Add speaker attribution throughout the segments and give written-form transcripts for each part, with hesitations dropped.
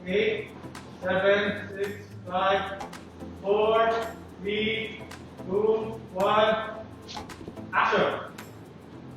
Speaker 1: 8, 7, 6, 5, 4, 3, 2, 1. Action!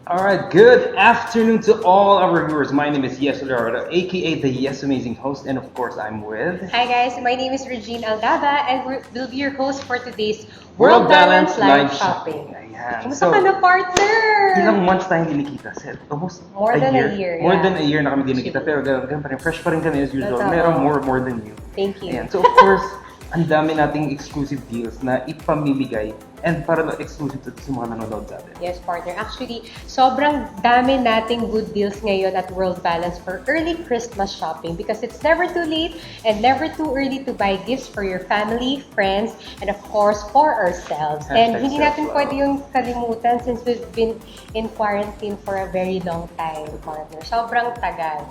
Speaker 2: Alright, good afternoon to all our viewers. My name is Yes Leonardo, aka the Yes Amazing Host, and of course I'm with...
Speaker 3: Hi guys, my name is Regine Aldaba and we'll be your host for today's
Speaker 2: World
Speaker 3: World
Speaker 2: Balance
Speaker 3: Balance Live
Speaker 2: Live
Speaker 3: Shopping.
Speaker 2: Ayan.
Speaker 3: Kumusta ka na, partner?
Speaker 2: Ilang months tayo hindi nakita, Seth? Almost
Speaker 3: More than a year,
Speaker 2: More
Speaker 3: yeah.
Speaker 2: than a year na kami hindi nakita, pero ganun pa rin. Fresh pa rin kami as usual.
Speaker 3: Totoo.
Speaker 2: Meron more than you.
Speaker 3: Thank you.
Speaker 2: Ayan. So of course, ang dami nating exclusive deals na ipamimigay and para exclusive to sa mga nanonood sa atin.
Speaker 3: Yes, partner. Actually, sobrang dami nating good deals ngayon at World Balance for early Christmas shopping because it's never too late and never too early to buy gifts for your family, friends, and of course, for ourselves. And hindi natin pwede yung kalimutan since we've been in quarantine for a very long time, partner. Sobrang tagal.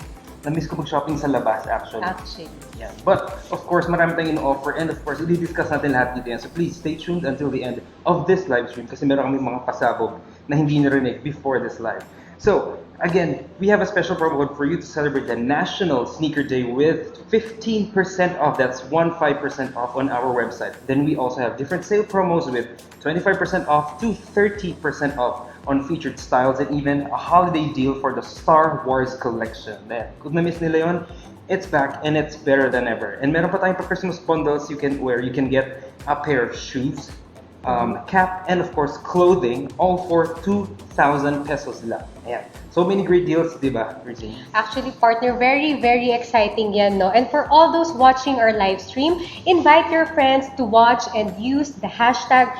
Speaker 2: Na-miss ko mag-shopping sa labas, actually. Yeah. But, of course, marami tayong in-offer and of course, i-discuss natin lahat dito yan. So please, stay tuned until the end of this live stream kasi meron kami mga pasabog na hindi narinig before this live. So, again, we have a special promo code for you to celebrate the National Sneaker Day with 15% off. That's 15% off on our website. Then we also have different sale promos with 25% off to 30% off on featured styles and even a holiday deal for the Star Wars collection. Kung na-miss nila yun, it's back and it's better than ever. And meron pa tayong Christmas bundles you can wear. You can get a pair of shoes, cap, and of course clothing, all for 2,000 pesos lang. Ayan. So many great deals, di ba, Regine?
Speaker 3: Actually, partner, very, very exciting yan, no? And for all those watching our live stream, invite your friends to watch and use the hashtag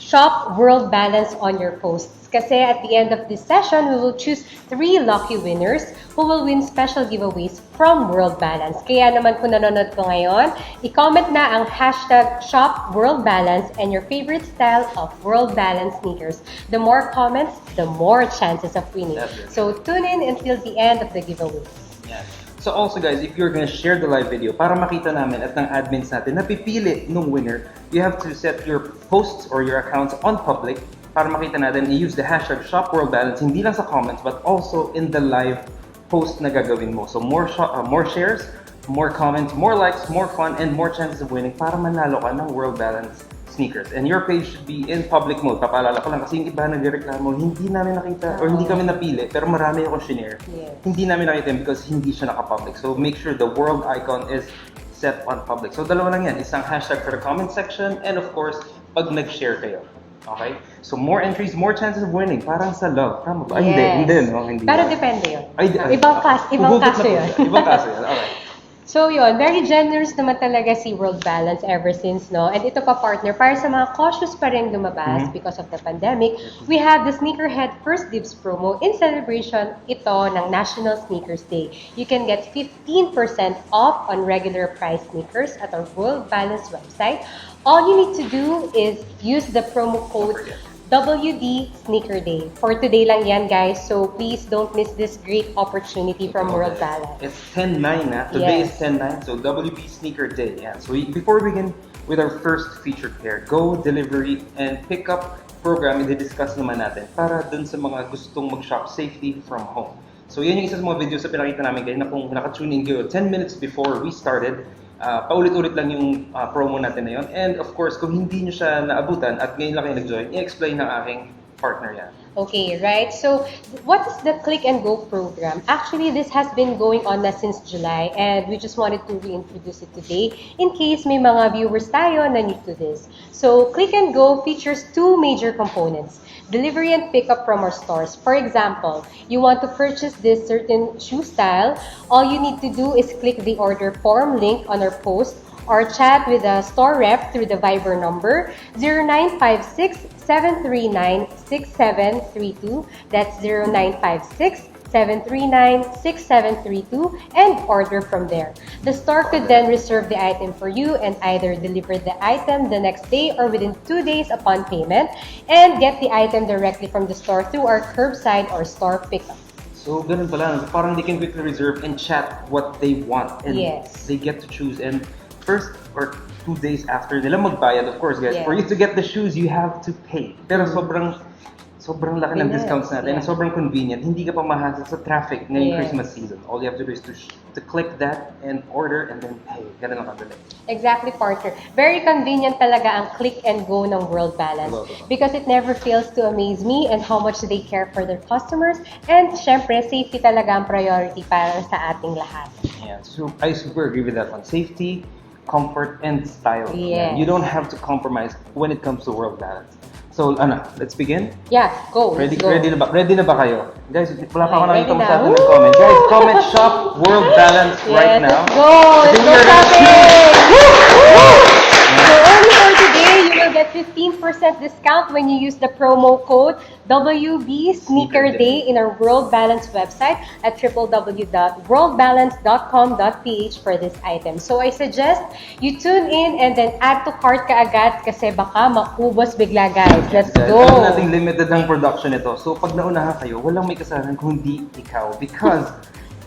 Speaker 3: #ShopWorldBalance on your posts. Kasi at the end of this session, we will choose 3 lucky winners who will win special giveaways from World Balance. Kaya naman kung nanonood ko ngayon, i-comment na ang hashtag #ShopWorldBalance and your favorite style of World Balance sneakers. The more comments, the more chances of winning. So tune in until the end of the giveaway.
Speaker 2: Yeah. So also guys, if you're gonna share the live video para makita namin at ng admins natin na pipili nung winner, you have to set your posts or your accounts on public para makita natin i-use the hashtag #ShopWorldBalance hindi lang sa comments but also in the live post na gagawin mo. So more shares, more comments, more likes, more fun, and more chances of winning para manalo ka ng World Balance sneakers. And your page should be in public mode. Papaalala ko lang kasi yung iba nagreklamo, hindi namin nakita or hindi kami napili pero marami akong shinare.
Speaker 3: Yes.
Speaker 2: Hindi namin nakita because hindi siya naka-public. So make sure the world icon is set on public. So dalawa lang yan. Isang hashtag for the comment section and of course, pag nag-share kayo. Okay? So more entries, more chances of winning. Parang sa love. Tama ba? Ay,
Speaker 3: Yes.
Speaker 2: hindi. No? Hindi.
Speaker 3: Pero depende yun.
Speaker 2: Ay,
Speaker 3: Ibang
Speaker 2: huhugot
Speaker 3: kaso
Speaker 2: na po
Speaker 3: yun.
Speaker 2: siya. Ibang kaso yun. Okay.
Speaker 3: So yun, very generous naman talaga si World Balance ever since, no? And ito pa, partner, para sa mga cautious pa rin lumabas because of the pandemic, we have the Sneakerhead First Dibs promo in celebration ito ng National Sneakers Day. You can get 15% off on regular price sneakers at our World Balance website. All you need to do is use the promo code WD Sneaker Day. For today lang yan, guys. So please don't miss this great opportunity from World Balance.
Speaker 2: It's 10-9 na. Today
Speaker 3: Yes.
Speaker 2: is 10-9. So WB Sneaker Day. Yeah. So before we begin with our first featured pair, Go Delivery and Pickup program, i-discuss naman natin para dun sa mga gustong mag-shop safely from home. So yan yung isa sa mga videos na pinakita namin kayo na kung naka-tune in kayo 10 minutes before we started, paulit-ulit lang yung promo natin na yun. And of course, kung hindi nyo siya naabutan at ngayon lang kayo nag-join, i-explain ng aking partner yan.
Speaker 3: Okay, right. So, what is the Click and Go program? Actually, this has been going on na since July and we just wanted to reintroduce it today in case may mga viewers tayo na new to this. So, Click and Go features 2 major components. Delivery and pickup from our stores. For example, you want to purchase this certain shoe style, all you need to do is click the order form link on our post or chat with a store rep through the Viber number 0956-739-6732. That's 0956-739-6732 and order from there. The store could then reserve the item for you and either deliver the item the next day or within 2 days upon payment and get the item directly from the store through our curbside or store pickup.
Speaker 2: So, ganun pala. Parang they can quickly reserve and chat what they want. And
Speaker 3: Yes.
Speaker 2: they get to choose. And first or 2 days after nila magbayad, of course, guys,
Speaker 3: Yes.
Speaker 2: for you to get the shoes, you have to pay. Pero sobrang laki ng
Speaker 3: Yes,
Speaker 2: discounts natin and
Speaker 3: yeah.
Speaker 2: sobrang convenient. Hindi ka pa mahassle sa traffic ngayong
Speaker 3: Yes.
Speaker 2: Christmas season. All you have to do is to to click that and order and then hey, ganun lang kadali.
Speaker 3: Exactly, partner. Very convenient talaga ang click and go ng World Balance
Speaker 2: Love it.
Speaker 3: because it never fails to amaze me and how much they care for their customers. And syempre, safety talaga ang priority para sa ating lahat.
Speaker 2: Yeah, so I super agree with that one. Safety, comfort, and style.
Speaker 3: Yes.
Speaker 2: You don't have to compromise when it comes to World Balance. So, let's begin.
Speaker 3: Yeah, go.
Speaker 2: Ready,
Speaker 3: Let's go.
Speaker 2: ready na ba kayo? Guys, wala pa ako
Speaker 3: Ready
Speaker 2: nakita
Speaker 3: na.
Speaker 2: masyado
Speaker 3: Woo!
Speaker 2: nag-comment. Guys, comment shop World Balance right
Speaker 3: Yes,
Speaker 2: now.
Speaker 3: let's go!
Speaker 2: I
Speaker 3: Let's
Speaker 2: think
Speaker 3: go
Speaker 2: we are gonna
Speaker 3: shopping! So only for today, you will get 15% discount when you use the promo code WB Sneaker Day in our World Balance website at www.worldbalance.com.ph for this item. So I suggest you tune in and then add to cart ka agad kasi baka maubos bigla, guys. Let's
Speaker 2: Guys,
Speaker 3: go!
Speaker 2: alam nating limited ang production nito. So, pag naunahan kayo, walang may kasalanan kung hindi ikaw. Because,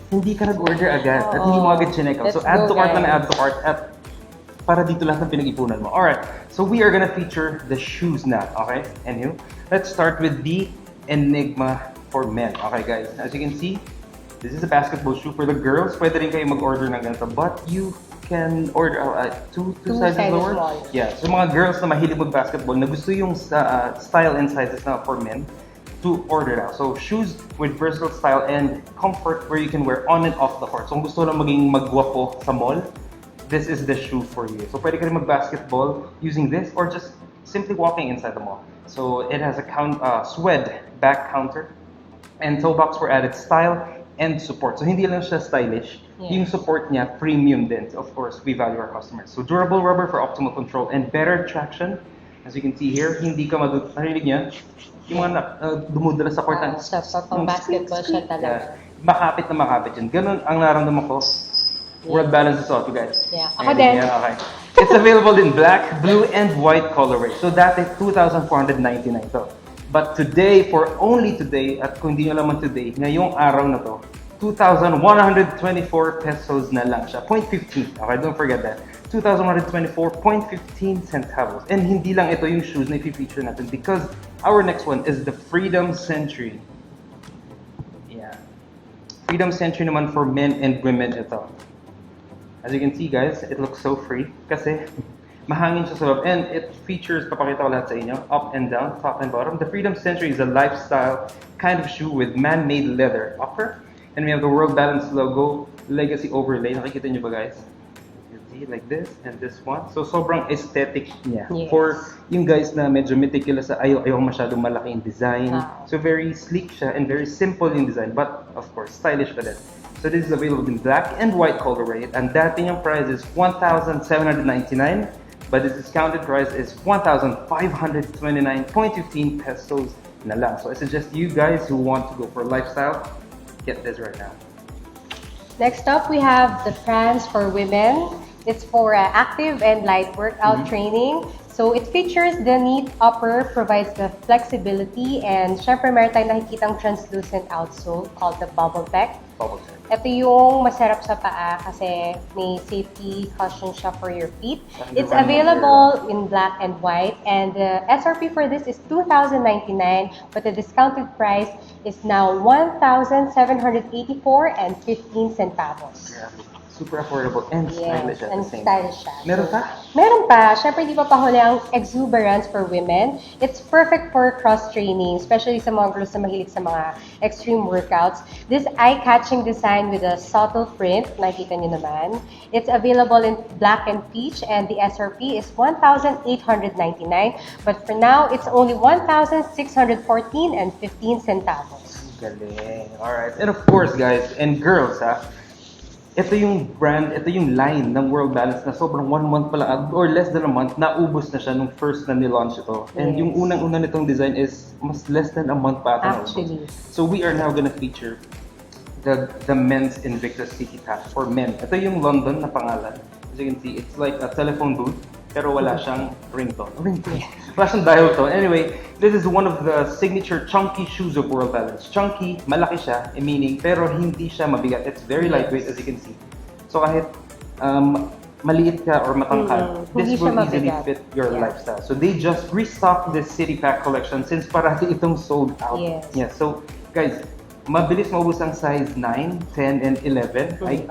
Speaker 2: hindi ka nag-order agad at hindi mo agad chinek out. So,
Speaker 3: Let's
Speaker 2: add
Speaker 3: go,
Speaker 2: to cart na
Speaker 3: guys.
Speaker 2: add to cart at para dito lahat ng pinag-ipunan mo. Alright, so we are gonna feature the shoes na, okay? And you, let's start with the Enigma for men. Okay, guys, as you can see, this is a basketball shoe for the girls. Pwede rin kayo mag-order ng ganito, but you can order two sizes
Speaker 3: sizes
Speaker 2: lower.
Speaker 3: smaller.
Speaker 2: Yeah, so mga girls na mahilig mag-basketball, na gusto yung style and sizes na for men, to order now. So, shoes with versatile style and comfort where you can wear on and off the court. So, kung gusto lang maging magwapo sa mall, this is the shoe for you. So, pwede ka rin mag-basketball using this or just simply walking inside the mall. So, it has a suede back counter and toe box for added style and support. So, hindi lang siya stylish.
Speaker 3: Yes.
Speaker 2: Yung support niya, premium din. Of course, we value our customers. So, durable rubber for optimal control and better traction. As you can see here, hindi ka narinig niya. Yung mga dumudala sa court.
Speaker 3: Sa pang-basketball siya talaga.
Speaker 2: Makapit na makapit yun. Ganun ang naramdaman ko. World Balance is all, you guys.
Speaker 3: Yeah.
Speaker 2: Ayan
Speaker 3: Ako din.
Speaker 2: yan, okay. It's available in black, blue, and white colorway. So dati, 2,499 to. But today, for only today, at kung hindi nyo naman today, ngayong araw na to, 2,124 pesos na lang siya. 0.15. Okay, don't forget that. 2,124.15 centavos. And hindi lang ito yung shoes na i-feature natin because our next one is the Freedom Century. Yeah. Freedom Century naman for men and women ito. As you can see, guys, it looks so free kasi mahangin siya sa loob. And it features, papakita ko lahat sa inyo, up and down, top and bottom. The Freedom Century is a lifestyle kind of shoe with man-made leather upper. And we have the World Balance logo, legacy overlay. Nakikita nyo ba, guys? You see, like this and this one. So, sobrang aesthetic niya.
Speaker 3: Yes.
Speaker 2: For yung guys na medyo meticulous, ayaw masyadong malaki yung design.
Speaker 3: Wow.
Speaker 2: So, very sleek siya and very simple yung design. But, of course, stylish pa din. So this is available in black and white colorway, and dati yung price is 1,799, but the discounted price is 1,529.15 pesos na lang. So I suggest you guys who want to go for lifestyle, get this right now.
Speaker 3: Next up, we have the Trans for women. It's for active and light workout training. So it features the neat upper, provides the flexibility, and syempre meron tayong nakikitang translucent outsole called the Bubble Tech.
Speaker 2: Bubble Tech.
Speaker 3: Ito yung masarap sa paa kasi may safety cushion siya for your feet. It's available in black and white, and the SRP for this is 2,099, but the discounted price is now 1,784.15 centavos.
Speaker 2: Yeah. Super affordable and stylish at
Speaker 3: and
Speaker 2: the same
Speaker 3: stylish siya.
Speaker 2: Meron pa?
Speaker 3: Meron pa. Syempre, di pa pahuli ang Exuberance for women. It's perfect for cross-training, especially sa mga girls na mahilig sa mga extreme workouts. This eye-catching design with a subtle print, nakikita nyo naman. It's available in black and peach, and the SRP is 1,899. But for now, it's only 1,614.15 centavos.
Speaker 2: Galing. Alright. And of course, guys, and girls, ito yung brand, ito yung line ng World Balance na sobrang 1 month pala or less than a month, naubos na siya nung first na nilaunch ito. And
Speaker 3: Yes.
Speaker 2: yung unang-una nitong design is mas less than a month pa ata
Speaker 3: Actually.
Speaker 2: naubos. So we are now gonna feature the men's Invictus City Pack for men. Ito yung London na pangalan. As you can see, it's like a telephone booth pero wala siyang ringtone. Wala siyang dial tone. Anyway, this is one of the signature chunky shoes of World Balance. Chunky, malaki siya, meaning, pero hindi siya mabigat. It's very lightweight, as you can see. So kahit maliit ka or matangkad,
Speaker 3: Hindi
Speaker 2: this will
Speaker 3: siya
Speaker 2: easily
Speaker 3: mabigat.
Speaker 2: fit your
Speaker 3: Yeah.
Speaker 2: lifestyle. So they just restocked this City Pack collection since parati itong sold out.
Speaker 3: Yes.
Speaker 2: Yeah, so guys, Mabilis maubos ang size 9, 10, and 11. I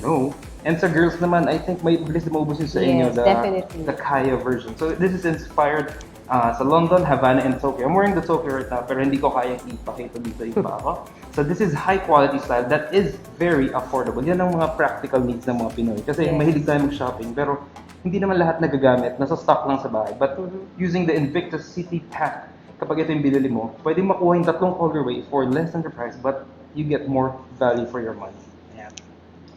Speaker 2: know. And sa girls naman, I think may bilis na maubos yun sa inyo,
Speaker 3: Yes, definitely.
Speaker 2: the Kaya version. So this is inspired sa London, Havana, and Tokyo. I'm wearing the Tokyo right now, pero hindi ko kaya ipakita dito yung pa ako. So this is high quality style that is very affordable. Yan ang mga practical needs ng mga Pinoy. Kasi
Speaker 3: Yes.
Speaker 2: mahilig tayo mag-shopping, pero hindi naman lahat nagagamit. Nasa stock lang sa bahay. But using the Invictus City Pack, kapag ito yung binili mo, pwede makuha yung 3 colorway for less than the price, but you get more value for your money. Ayan.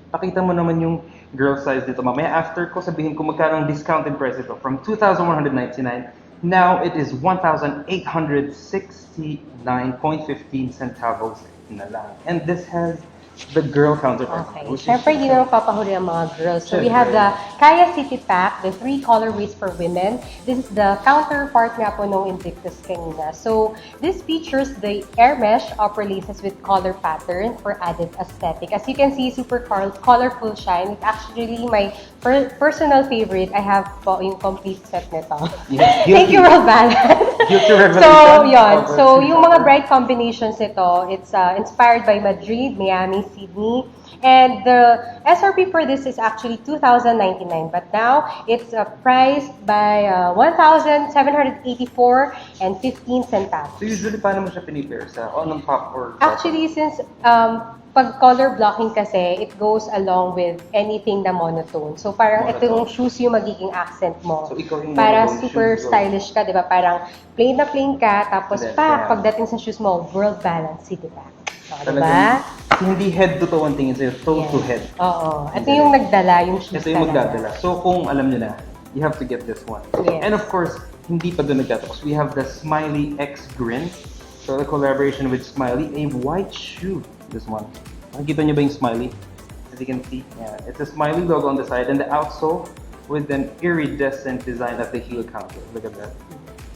Speaker 2: Pakita mo naman yung girl size nito. Mamaya after ko sabihin kung magkano ang discounted price ito. From 2,199, now it is 1,869.15 centavos na lang. And this has the girl counterpart.
Speaker 3: Okay.
Speaker 2: which is-
Speaker 3: Siyempre, hindi naman papahuli ang mga girls. So, we
Speaker 2: Siyempre.
Speaker 3: have the Kaya City Pack, the 3 colorways for women. This is the counterpart nga po nung Invictus kanina. So, this features the air mesh upper laces with color pattern for added aesthetic. As you can see, super colorful shine. It's actually my personal favorite. I have po yung complete set nito.
Speaker 2: Yes,
Speaker 3: Thank you, World Balance.
Speaker 2: Guilty revelation.
Speaker 3: So, yun.
Speaker 2: of
Speaker 3: So,
Speaker 2: the
Speaker 3: yung mga bright combinations nito, it's inspired by Madrid, Miami, Sydney. And the SRP for this is actually $2,099, but now it's priced by $1,784.15.
Speaker 2: So usually, paano mo siya pinipare? Sa on pop or bottom?
Speaker 3: Actually, since pag color blocking kasi, it goes along with anything na monotone. So parang
Speaker 2: Monotone.
Speaker 3: itong shoes yung magiging accent mo.
Speaker 2: So, ikaw yung
Speaker 3: Para
Speaker 2: monotone
Speaker 3: super
Speaker 2: shoes,
Speaker 3: stylish ka, di ba? Parang plain na plain ka, tapos
Speaker 2: Then,
Speaker 3: pa,
Speaker 2: yeah.
Speaker 3: pagdating sa shoes mo, World Balance City Pack. So, di
Speaker 2: Talagang
Speaker 3: ba?
Speaker 2: hindi head to toe ang tingin sa'yo, toe to head.
Speaker 3: Oo. Ito yung nagdala, yung shoes
Speaker 2: Ito yung
Speaker 3: talaga.
Speaker 2: magdadala. So kung alam nyo na, you have to get this one.
Speaker 3: Yes.
Speaker 2: And of course, hindi pa doon nagtatapos. We have the Smiley X Grin. So the collaboration with Smiley, a white shoe. This one. Nakikita nyo ba yung Smiley? As you can see, yeah, it's a Smiley logo on the side and the outsole with an iridescent design at the heel counter. Look at that.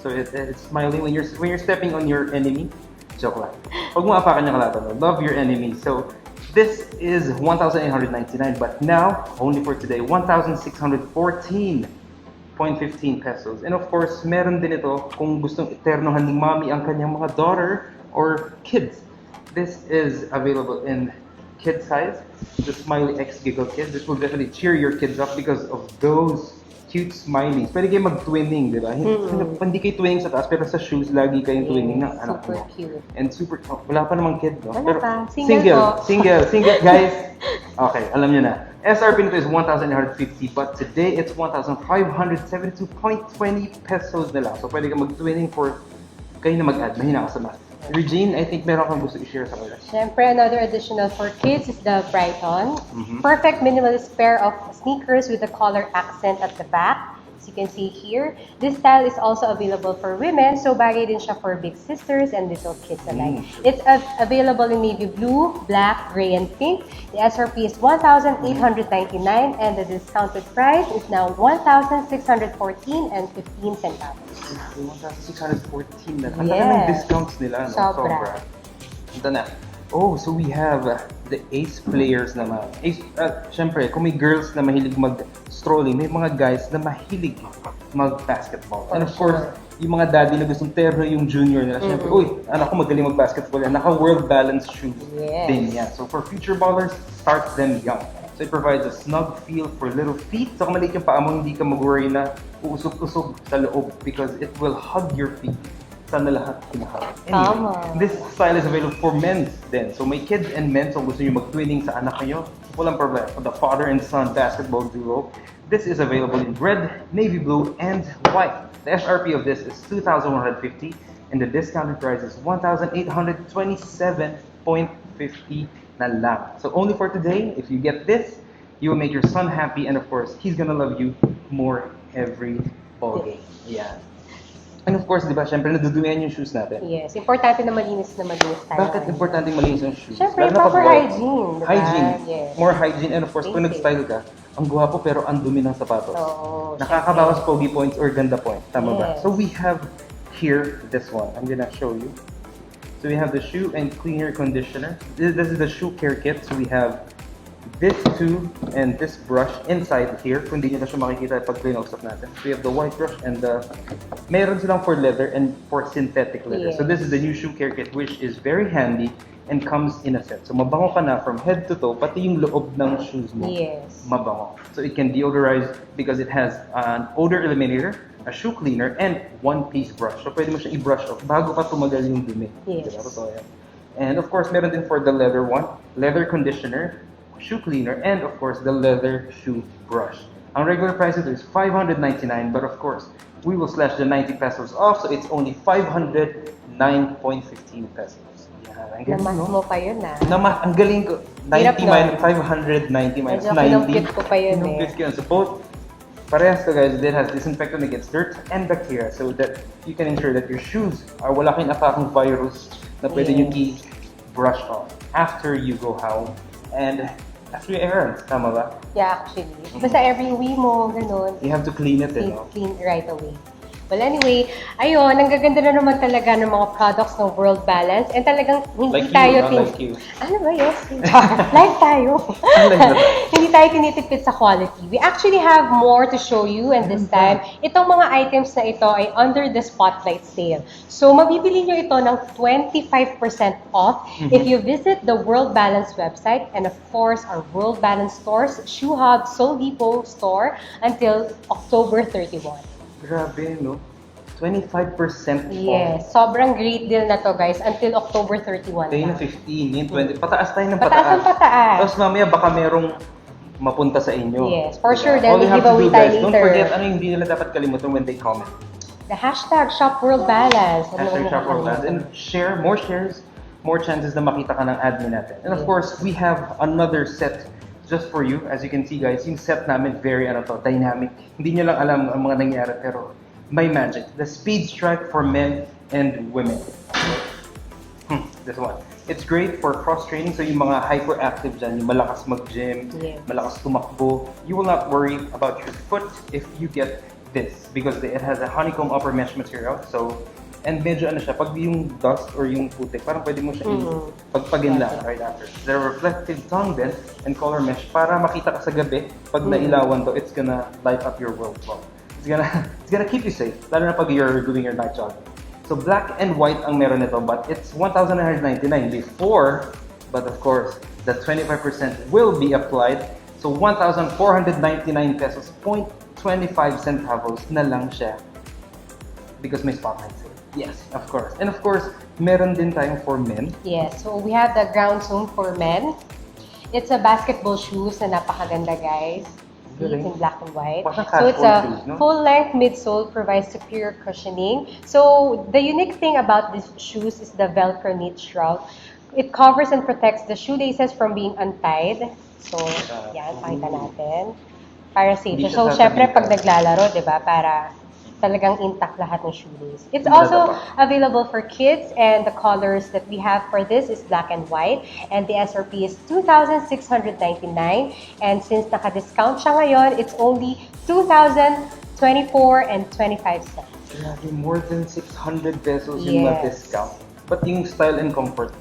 Speaker 2: So it's Smiley when you're stepping on your enemy. Joke lang. Huwag mo apakan yung kalaban mo. Love your enemy. So, this is 1,899, but now, only for today, 1,614.15 pesos. And of course, meron din ito kung gustong eternohan ni mommy ang kanyang mga daughter or kids. This is available in kid size, the Smiley X Giggle Kids. This will definitely cheer your kids up because of those cute smileys. Pwede kayo mag-twinning, di ba? Hindi kayo twinning sa taas, pero sa shoes, lagi kayong twinning ng anak
Speaker 3: Super
Speaker 2: mo.
Speaker 3: cute.
Speaker 2: And super, wala pa namang kid, no?
Speaker 3: Wala pa. Single po.
Speaker 2: Single, guys. Okay, alam nyo na. SRP nito is 1,850, but today it's 1,572.20 pesos na lang. So pwede ka mag-twinning for kayo na mag-add. Mahina ka sa math. Regine, I think meron kang gusto i-share sa kanila.
Speaker 3: Siyempre, another additional for kids is the Brighton.
Speaker 2: Mhm.
Speaker 3: Perfect minimalist pair of sneakers with a collar accent at the back. As you can see here, this style is also available for women, so bagay din siya for big sisters and little kids alike. It's available in navy blue, black, gray, and pink. The SRP is $1,899 and the discounted price is now $1,614.15.
Speaker 2: 1,614 na. Ang
Speaker 3: Yes.
Speaker 2: laki ng discounts nila. No?
Speaker 3: Sobra.
Speaker 2: Ito na. Oh, so we have the ace players naman. Siyempre, kung may girls na mahilig mag-strolling, may mga guys na mahilig mag-basketball. And of course, yung mga daddy na gustong terno yung junior nila, siyempre, uy, anak ko magaling mag-basketball yan. Naka-world balance shoes
Speaker 3: Yes.
Speaker 2: din yan. So for future ballers, start them young. So it provides a snug feel for little feet. So kung maliit yung paa mo, hindi ka mag-worry na uusog-usog sa loob because it will hug your feet. Sana lahat kinahag.
Speaker 3: Tama.
Speaker 2: This style is available for men's then. So may kids and men, so gusto nyo mag-twinning sa anak nyo, walang problem. For the father and son basketball duo, this is available in red, navy blue, and white. The SRP of this is $2,150 and the discounted price is $1,827.50 na lang. So only for today, if you get this, you will make your son happy and of course, he's gonna love you more every ballgame. Yeah. And of course, di ba, syempre nadudumihan yung shoes natin.
Speaker 3: Yes, importante na malinis tayo.
Speaker 2: Bakit importante malinis yung shoes?
Speaker 3: Siyempre,
Speaker 2: Lalo na
Speaker 3: proper
Speaker 2: pag white.
Speaker 3: hygiene, di ba?
Speaker 2: Hygiene.
Speaker 3: Yes.
Speaker 2: More hygiene. And of course, pag
Speaker 3: Basic.
Speaker 2: nag-style ka, ang gwapo pero ang dumi ng sapatos.
Speaker 3: Oo,
Speaker 2: Nakakabawas pogi points or ganda points. Tama ba?
Speaker 3: Yes.
Speaker 2: So we have here this one. I'm gonna show you. So we have the shoe and cleaner conditioner. This is the shoe care kit. So we have this tube and this brush inside here. Kung hindi nyo na siya makikita pag clean-up natin. So we have the white brush and the... Meron silang for leather and for synthetic leather.
Speaker 3: Yes.
Speaker 2: So this is the new shoe care kit which is very handy and comes in a set. So mabango ka na from head to toe, pati yung loob ng shoes mo.
Speaker 3: Yes.
Speaker 2: Mabango. So it can deodorize because it has an odor eliminator, a shoe cleaner, and one-piece brush. So pwede mo siya i-brush off bago pa tumagal yung dumi.
Speaker 3: Yes.
Speaker 2: Diba? Totoo yan. And of course, meron din for the leather one, leather conditioner, shoe cleaner, and of course, the leather shoe brush. Ang regular price ito is 599, but of course, we will slash the 90 pesos off, so it's only 509.15 pesos. Ang galing,
Speaker 3: Namas
Speaker 2: no?
Speaker 3: mo pa yun
Speaker 2: Ang galing ko. 90
Speaker 3: Hirap, no?
Speaker 2: minus 590 minus
Speaker 3: Medyo
Speaker 2: 90.
Speaker 3: kinumpit ko pa yun
Speaker 2: Kinumpit ko yun. So both, parehas to guys, it has disinfectant against dirt and bacteria so that you can ensure that your shoes are wala kayong attakang virus na pwede nyo i-brush off after you go home and after your errands. Tama ba?
Speaker 3: Yeah, actually. Basta every uwi mo, ganun.
Speaker 2: You have to clean it, eh, no?
Speaker 3: Clean right away. Well, anyway, ayun, ang gaganda na naman talaga ng mga products ng World Balance and talagang hindi
Speaker 2: Like you,
Speaker 3: tayo
Speaker 2: not like you.
Speaker 3: Ano ba yun? Like tayo. Hindi tayo tinitipid sa quality. We actually have more to show you and this time, itong mga items na ito ay under the spotlight sale. So, mabibili nyo ito ng 25% off if you visit the World Balance website and of course, our World Balance stores, Shoe Hub, Soul Depot store until October 31.
Speaker 2: Grabe, no? 25% off.
Speaker 3: Yes, sobrang great deal na to guys until October 31
Speaker 2: Tayo na
Speaker 3: lang.
Speaker 2: 15, yun 20. Pataas tayo ng
Speaker 3: Pataas ang pataas.
Speaker 2: Tapos mamaya baka merong mapunta sa inyo.
Speaker 3: Yes, for sure, then
Speaker 2: All you
Speaker 3: we'll
Speaker 2: have to
Speaker 3: give away
Speaker 2: do, guys,
Speaker 3: tayo
Speaker 2: don't
Speaker 3: later.
Speaker 2: forget ano yung hindi nila dapat kalimutan when they comment.
Speaker 3: The hashtag Shop World Balance.
Speaker 2: Hashtag Shop World Balance. And share, more shares, more chances na makita ka ng admin natin. And of course, we have another set just for you. As you can see guys, yung set namin very dynamic. Hindi nyo lang alam ang mga nangyayari pero may magic. The Speed Strike for men and women. This one. It's great for cross-training. So yung mga hyperactive dyan, yung malakas mag-gym, malakas tumakbo, you will not worry about your foot if you get this because it has a honeycomb upper mesh material. So, and medyo siya, pag yung dust or yung putik, parang pwede mo siya pagpagin lang right after. The reflective tongue then and color mesh para makita ka sa gabi, pag nailawan to, it's gonna light up your world. It's gonna keep you safe, lalo na pag you're doing your night jogging. So black and white ang meron nito, but it's 1,999 before, but of course, the 25% will be applied. So 1,499 pesos, 0.25 centavos na lang siya because may spotlight sale. Yes, of course. And of course, meron din tayong for men.
Speaker 3: Yes, so we have the Ground Zone for men. It's a basketball shoes na napakaganda guys. See, it's in black and white. So it's a full-length midsole, provides superior cushioning. So the unique thing about these shoes is the Velcro knit shroud. It covers and protects the shoelaces from being untied. So, yan, pakita natin. Para safe. So, syempre, pag naglalaro, di ba, para talagang intact lahat ng shoelace. It's also available for kids and the colors that we have for this is black and white and the SRP is 2,699 and since naka-discount siya ngayon, it's only 2,024 and 25 cents.
Speaker 2: Grabe, more than 600 pesos yung na-discount. But yung style and comfort,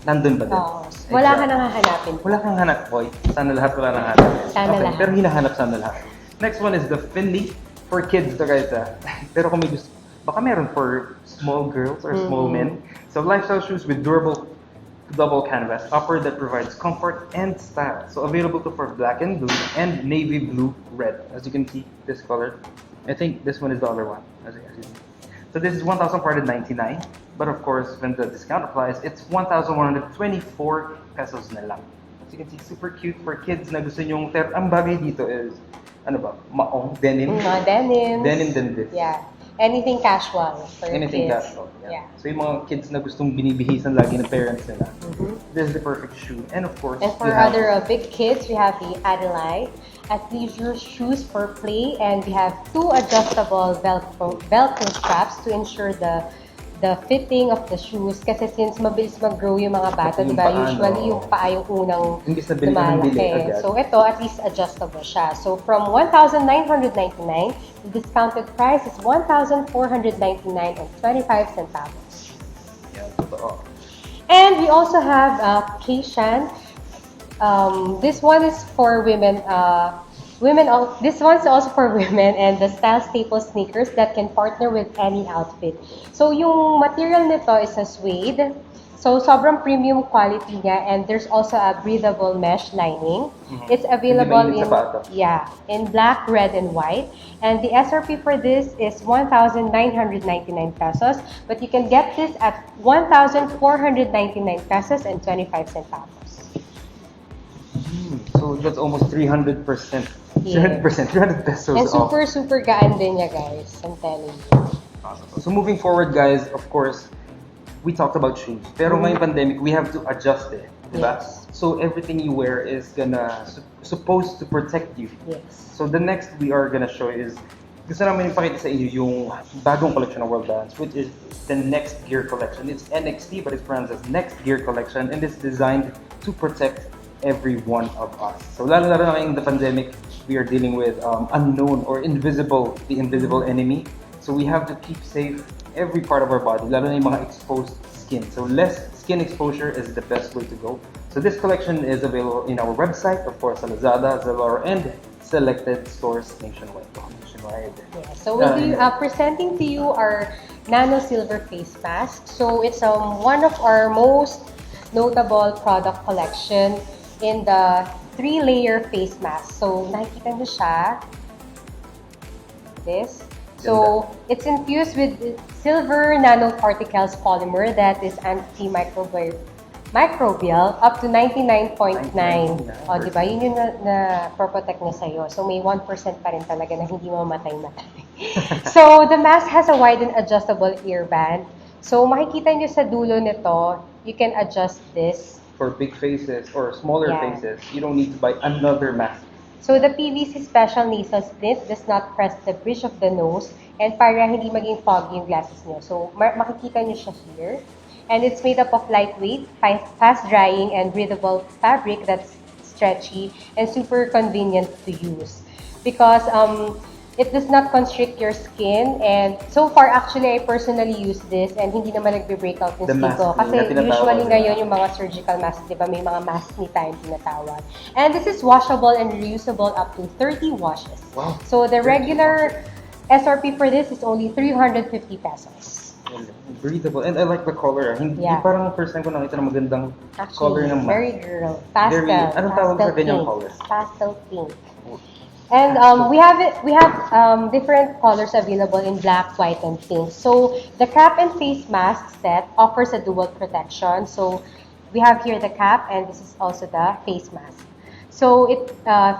Speaker 2: nandun ba din?
Speaker 3: Wala ka nang hahanapin.
Speaker 2: Wala kang hanap, boy. Sana lahat wala nang hanap.
Speaker 3: Sana lahat.
Speaker 2: Pero hinahanap sana lahat. Next one is the Finley. For kids to guys, pero kung may gusto, baka meron for small girls or small men. So lifestyle shoes with durable double canvas upper that provides comfort and style. So available to for black and blue and navy blue red. As you can see, this color. I think this one is the other one. As you can see. So this is 1,499. But of course, when the discount applies, it's 1,124 pesos na lang. As you can see, super cute for kids na gusto nyong ang bagay dito is ano ba? Maong, denim.
Speaker 3: Denim.
Speaker 2: Denim din this.
Speaker 3: Yeah. Anything casual for
Speaker 2: Anything
Speaker 3: kids.
Speaker 2: casual. Yeah. So yung mga kids na gustong binibihisan lagi ng parents nila, this is the perfect shoe. And of course,
Speaker 3: and for other big kids, we have the Adelaide athleisure shoes for play, and we have two adjustable Velcro straps to ensure the fitting of the shoes kasi since mabilis mag-grow yung mga bata,
Speaker 2: Yung
Speaker 3: diba?
Speaker 2: paa,
Speaker 3: Usually yung paa yung unang
Speaker 2: Imbis na bili ka ng bili agad.
Speaker 3: So ito, at least adjustable siya. So from 1,999, the discounted price is 1,499 and 25 centavos.
Speaker 2: Yeah, totoo.
Speaker 3: And we also have Keishan. This one is for women. This one's also for women and the style staple sneakers that can partner with any outfit. So yung material nito is a suede. So, sobrang premium quality niya, and there's also a breathable mesh lining. It's available
Speaker 2: Hindi mainit sa bato.
Speaker 3: in black, red, and white. And the SRP for this is 1,999 pesos, but you can get this at 1,499 pesos and 25 centavos.
Speaker 2: So that's almost 300%. 300%, 300 pesos
Speaker 3: And
Speaker 2: off.
Speaker 3: super gaan din niya, guys. I'm telling you.
Speaker 2: So moving forward, guys, of course, we talked about shoes. Pero ngayong pandemic, we have to adjust it. Diba?
Speaker 3: Yes.
Speaker 2: So everything you wear is supposed to protect you.
Speaker 3: Yes.
Speaker 2: So the next we are gonna show is, gusto namin ipakita sa inyo yung bagong collection ng World Balance, which is the Next Gear collection. It's NXT, but it's branded as Next Gear collection, and it's designed to protect every one of us. So lalo-lalo na ngayong the pandemic, we are dealing with unknown or the invisible enemy. So we have to keep safe every part of our body, lalo na yung mga exposed skin. So less skin exposure is the best way to go. So this collection is available in our website, of course, sa Lazada, Zalora, and selected stores nationwide.
Speaker 3: Yeah, so we'll be presenting to you our Nano Silver Face Mask. So it's one of our most notable product collection in the 3-layer face mask. So nakikita niyo siya. This. So it's infused with silver nanoparticles polymer that is antimicrobial up to 99.9. O, di ba? Yun yung na-protect niya sa'yo. So may 1% pa rin talaga na hindi mamatay-matay. So the mask has a wide and adjustable ear band. So makikita niyo sa dulo nito, you can adjust this.
Speaker 2: For big faces or smaller
Speaker 3: Yeah.
Speaker 2: faces, you don't need to buy another mask.
Speaker 3: So the PVC special nasal slit does not press the bridge of the nose and para hindi maging foggy yung glasses niyo. So makikita niyo siya here. And it's made up of lightweight, fast-drying, and breathable fabric that's stretchy and super convenient to use. Because it does not constrict your skin. And so far, actually, I personally use this and hindi naman nagbe-break out yung
Speaker 2: The
Speaker 3: skin ko.
Speaker 2: mask
Speaker 3: Kasi
Speaker 2: na tinatawag
Speaker 3: usually
Speaker 2: nila.
Speaker 3: ngayon yung mga surgical mask, di ba, may mga mask ni time tinatawag. And this is washable and reusable up to 30 washes.
Speaker 2: Wow.
Speaker 3: So the regular SRP for this is only 350 pesos.
Speaker 2: Breathable. And I like the color. Hindi
Speaker 3: Yeah.
Speaker 2: parang first time ko nakita na magandang color
Speaker 3: Actually,
Speaker 2: ng mask.
Speaker 3: very girl. Pastel.
Speaker 2: Very- anong tawag sa
Speaker 3: pastel
Speaker 2: ganyang
Speaker 3: pink.
Speaker 2: color?
Speaker 3: Pastel pink. And we have different colors available in black, white, and pink. So the cap and face mask set offers a dual protection. So we have here the cap, and this is also the face mask. So it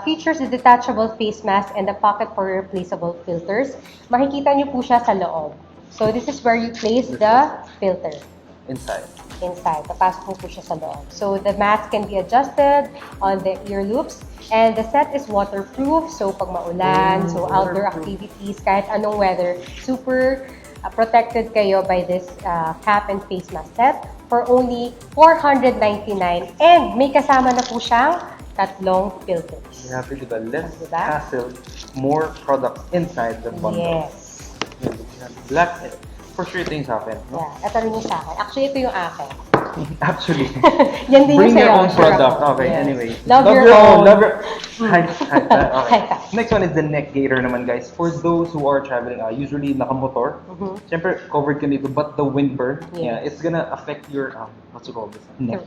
Speaker 3: features a detachable face mask and a pocket for replaceable filters. Makikita niyo po siya sa loob. So this is where you place the filter.
Speaker 2: Inside.
Speaker 3: Papasok mo po siya sa loob. So the mask can be adjusted on the ear loops, and the set is waterproof. So pag maulan, so outdoor activities, kahit anong weather, super protected kayo by this cap and face mask set for only 499, and may kasama na po siyang tatlong filters.
Speaker 2: Grabe, diba? Less
Speaker 3: Diba?
Speaker 2: hassle, more products inside the bundle.
Speaker 3: Yes.
Speaker 2: Black, for sure ito yung sa akin. No?
Speaker 3: Yeah, ito rin yung sa akin. Actually, ito yung akin.
Speaker 2: Actually.
Speaker 3: Yan din
Speaker 2: Bring
Speaker 3: yung
Speaker 2: your
Speaker 3: sa'yo,
Speaker 2: own
Speaker 3: sure
Speaker 2: product.
Speaker 3: ako.
Speaker 2: Okay,
Speaker 3: Yes.
Speaker 2: anyway.
Speaker 3: Love your own.
Speaker 2: Love your... Hi, okay.
Speaker 3: Hi.
Speaker 2: Next one is the neck gaiter naman, guys. For those who are traveling, usually nakamotor, syempre covered ka dito, but the wind burn, yeah, it's gonna affect your, what's it called? Neck.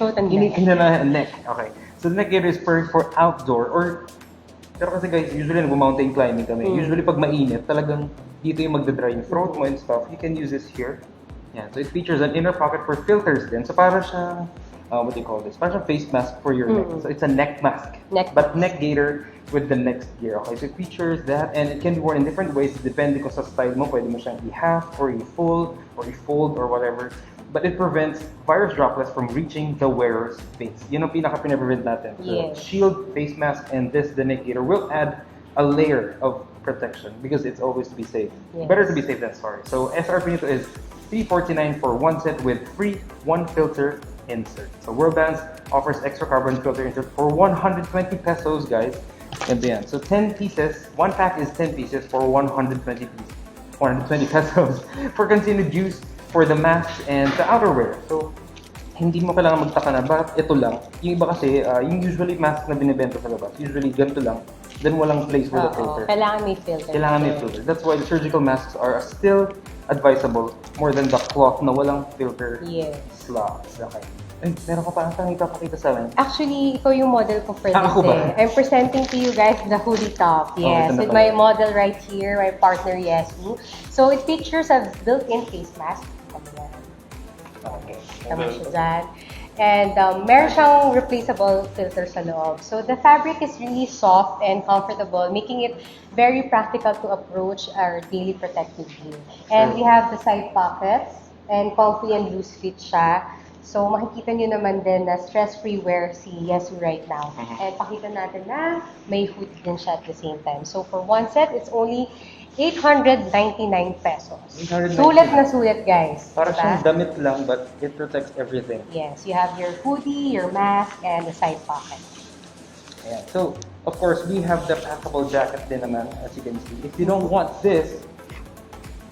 Speaker 3: So,
Speaker 2: Hindi na neck. Okay. So the neck gaiter is perfect for outdoor or pero kasi guys, usually nag-mountain climbing kami. Usually pag mainit, talagang dito yung magdadry yung throat mo and stuff. You can use this here. Yeah, so it features an inner pocket for filters din. So para siyang, what do you call this? Para siyang face mask for your neck. So it's a neck mask. But neck gaiter with the next gear. Okay, so it features that and it can be worn in different ways. Depende kung sa style mo. Pwede mo siyang i-half or i-full or i-fold or whatever. But it prevents virus droplets from reaching the wearer's face. Yun ang pinaka-pinaprevent natin. So
Speaker 3: Yes.
Speaker 2: shield, face mask, and this, the neck gaiter, will add a layer of protection because it's always to be safe.
Speaker 3: Yes.
Speaker 2: Better to be safe than sorry. So SRP nito is $349 for one set with free one filter insert. So World Balance offers extra carbon filter insert for 120 pesos, guys. And yan. So 10 pieces, one pack is 10 pieces for 120 pieces. 120 pesos for continued use for the masks and the outerwear. So hindi mo kailangan magtaka na bakit ito lang. Yung iba kasi, yung usually mask na binibenta sa labas, usually ganito lang, then walang place for the filter.
Speaker 3: Kailangan may filter.
Speaker 2: Kailangan may filter. That's why the surgical masks are still advisable more than the cloth na walang filter
Speaker 3: Yes.
Speaker 2: slots. Okay. Ay, meron ka pa ang ipapakita sa amin.
Speaker 3: Actually, ikaw yung model ko for this
Speaker 2: Ako ba?
Speaker 3: eh. I'm presenting to you guys the hoodie top. Yes,
Speaker 2: ito na
Speaker 3: with
Speaker 2: pala.
Speaker 3: my model right here, my partner Yesu. So it features a built-in face mask. Okay, tama siya dyan. And meron siyang replaceable filter sa loob. So the fabric is really soft and comfortable, making it very practical to approach our daily protective gear. And we have the side pockets and comfy and loose fit siya. So makikita nyo naman din na stress-free wear si Yesu right now. And pakita natin na may hood din siya at the same time. So for one set, it's only 899 pesos.
Speaker 2: 899.
Speaker 3: Sulit na sulit, guys.
Speaker 2: Para
Speaker 3: Diba?
Speaker 2: siyang damit lang, but it protects everything.
Speaker 3: Yes, you have your hoodie, your mask, and the side pocket.
Speaker 2: Ayan. So, of course, we have the packable jacket din naman, as you can see. If you don't want this,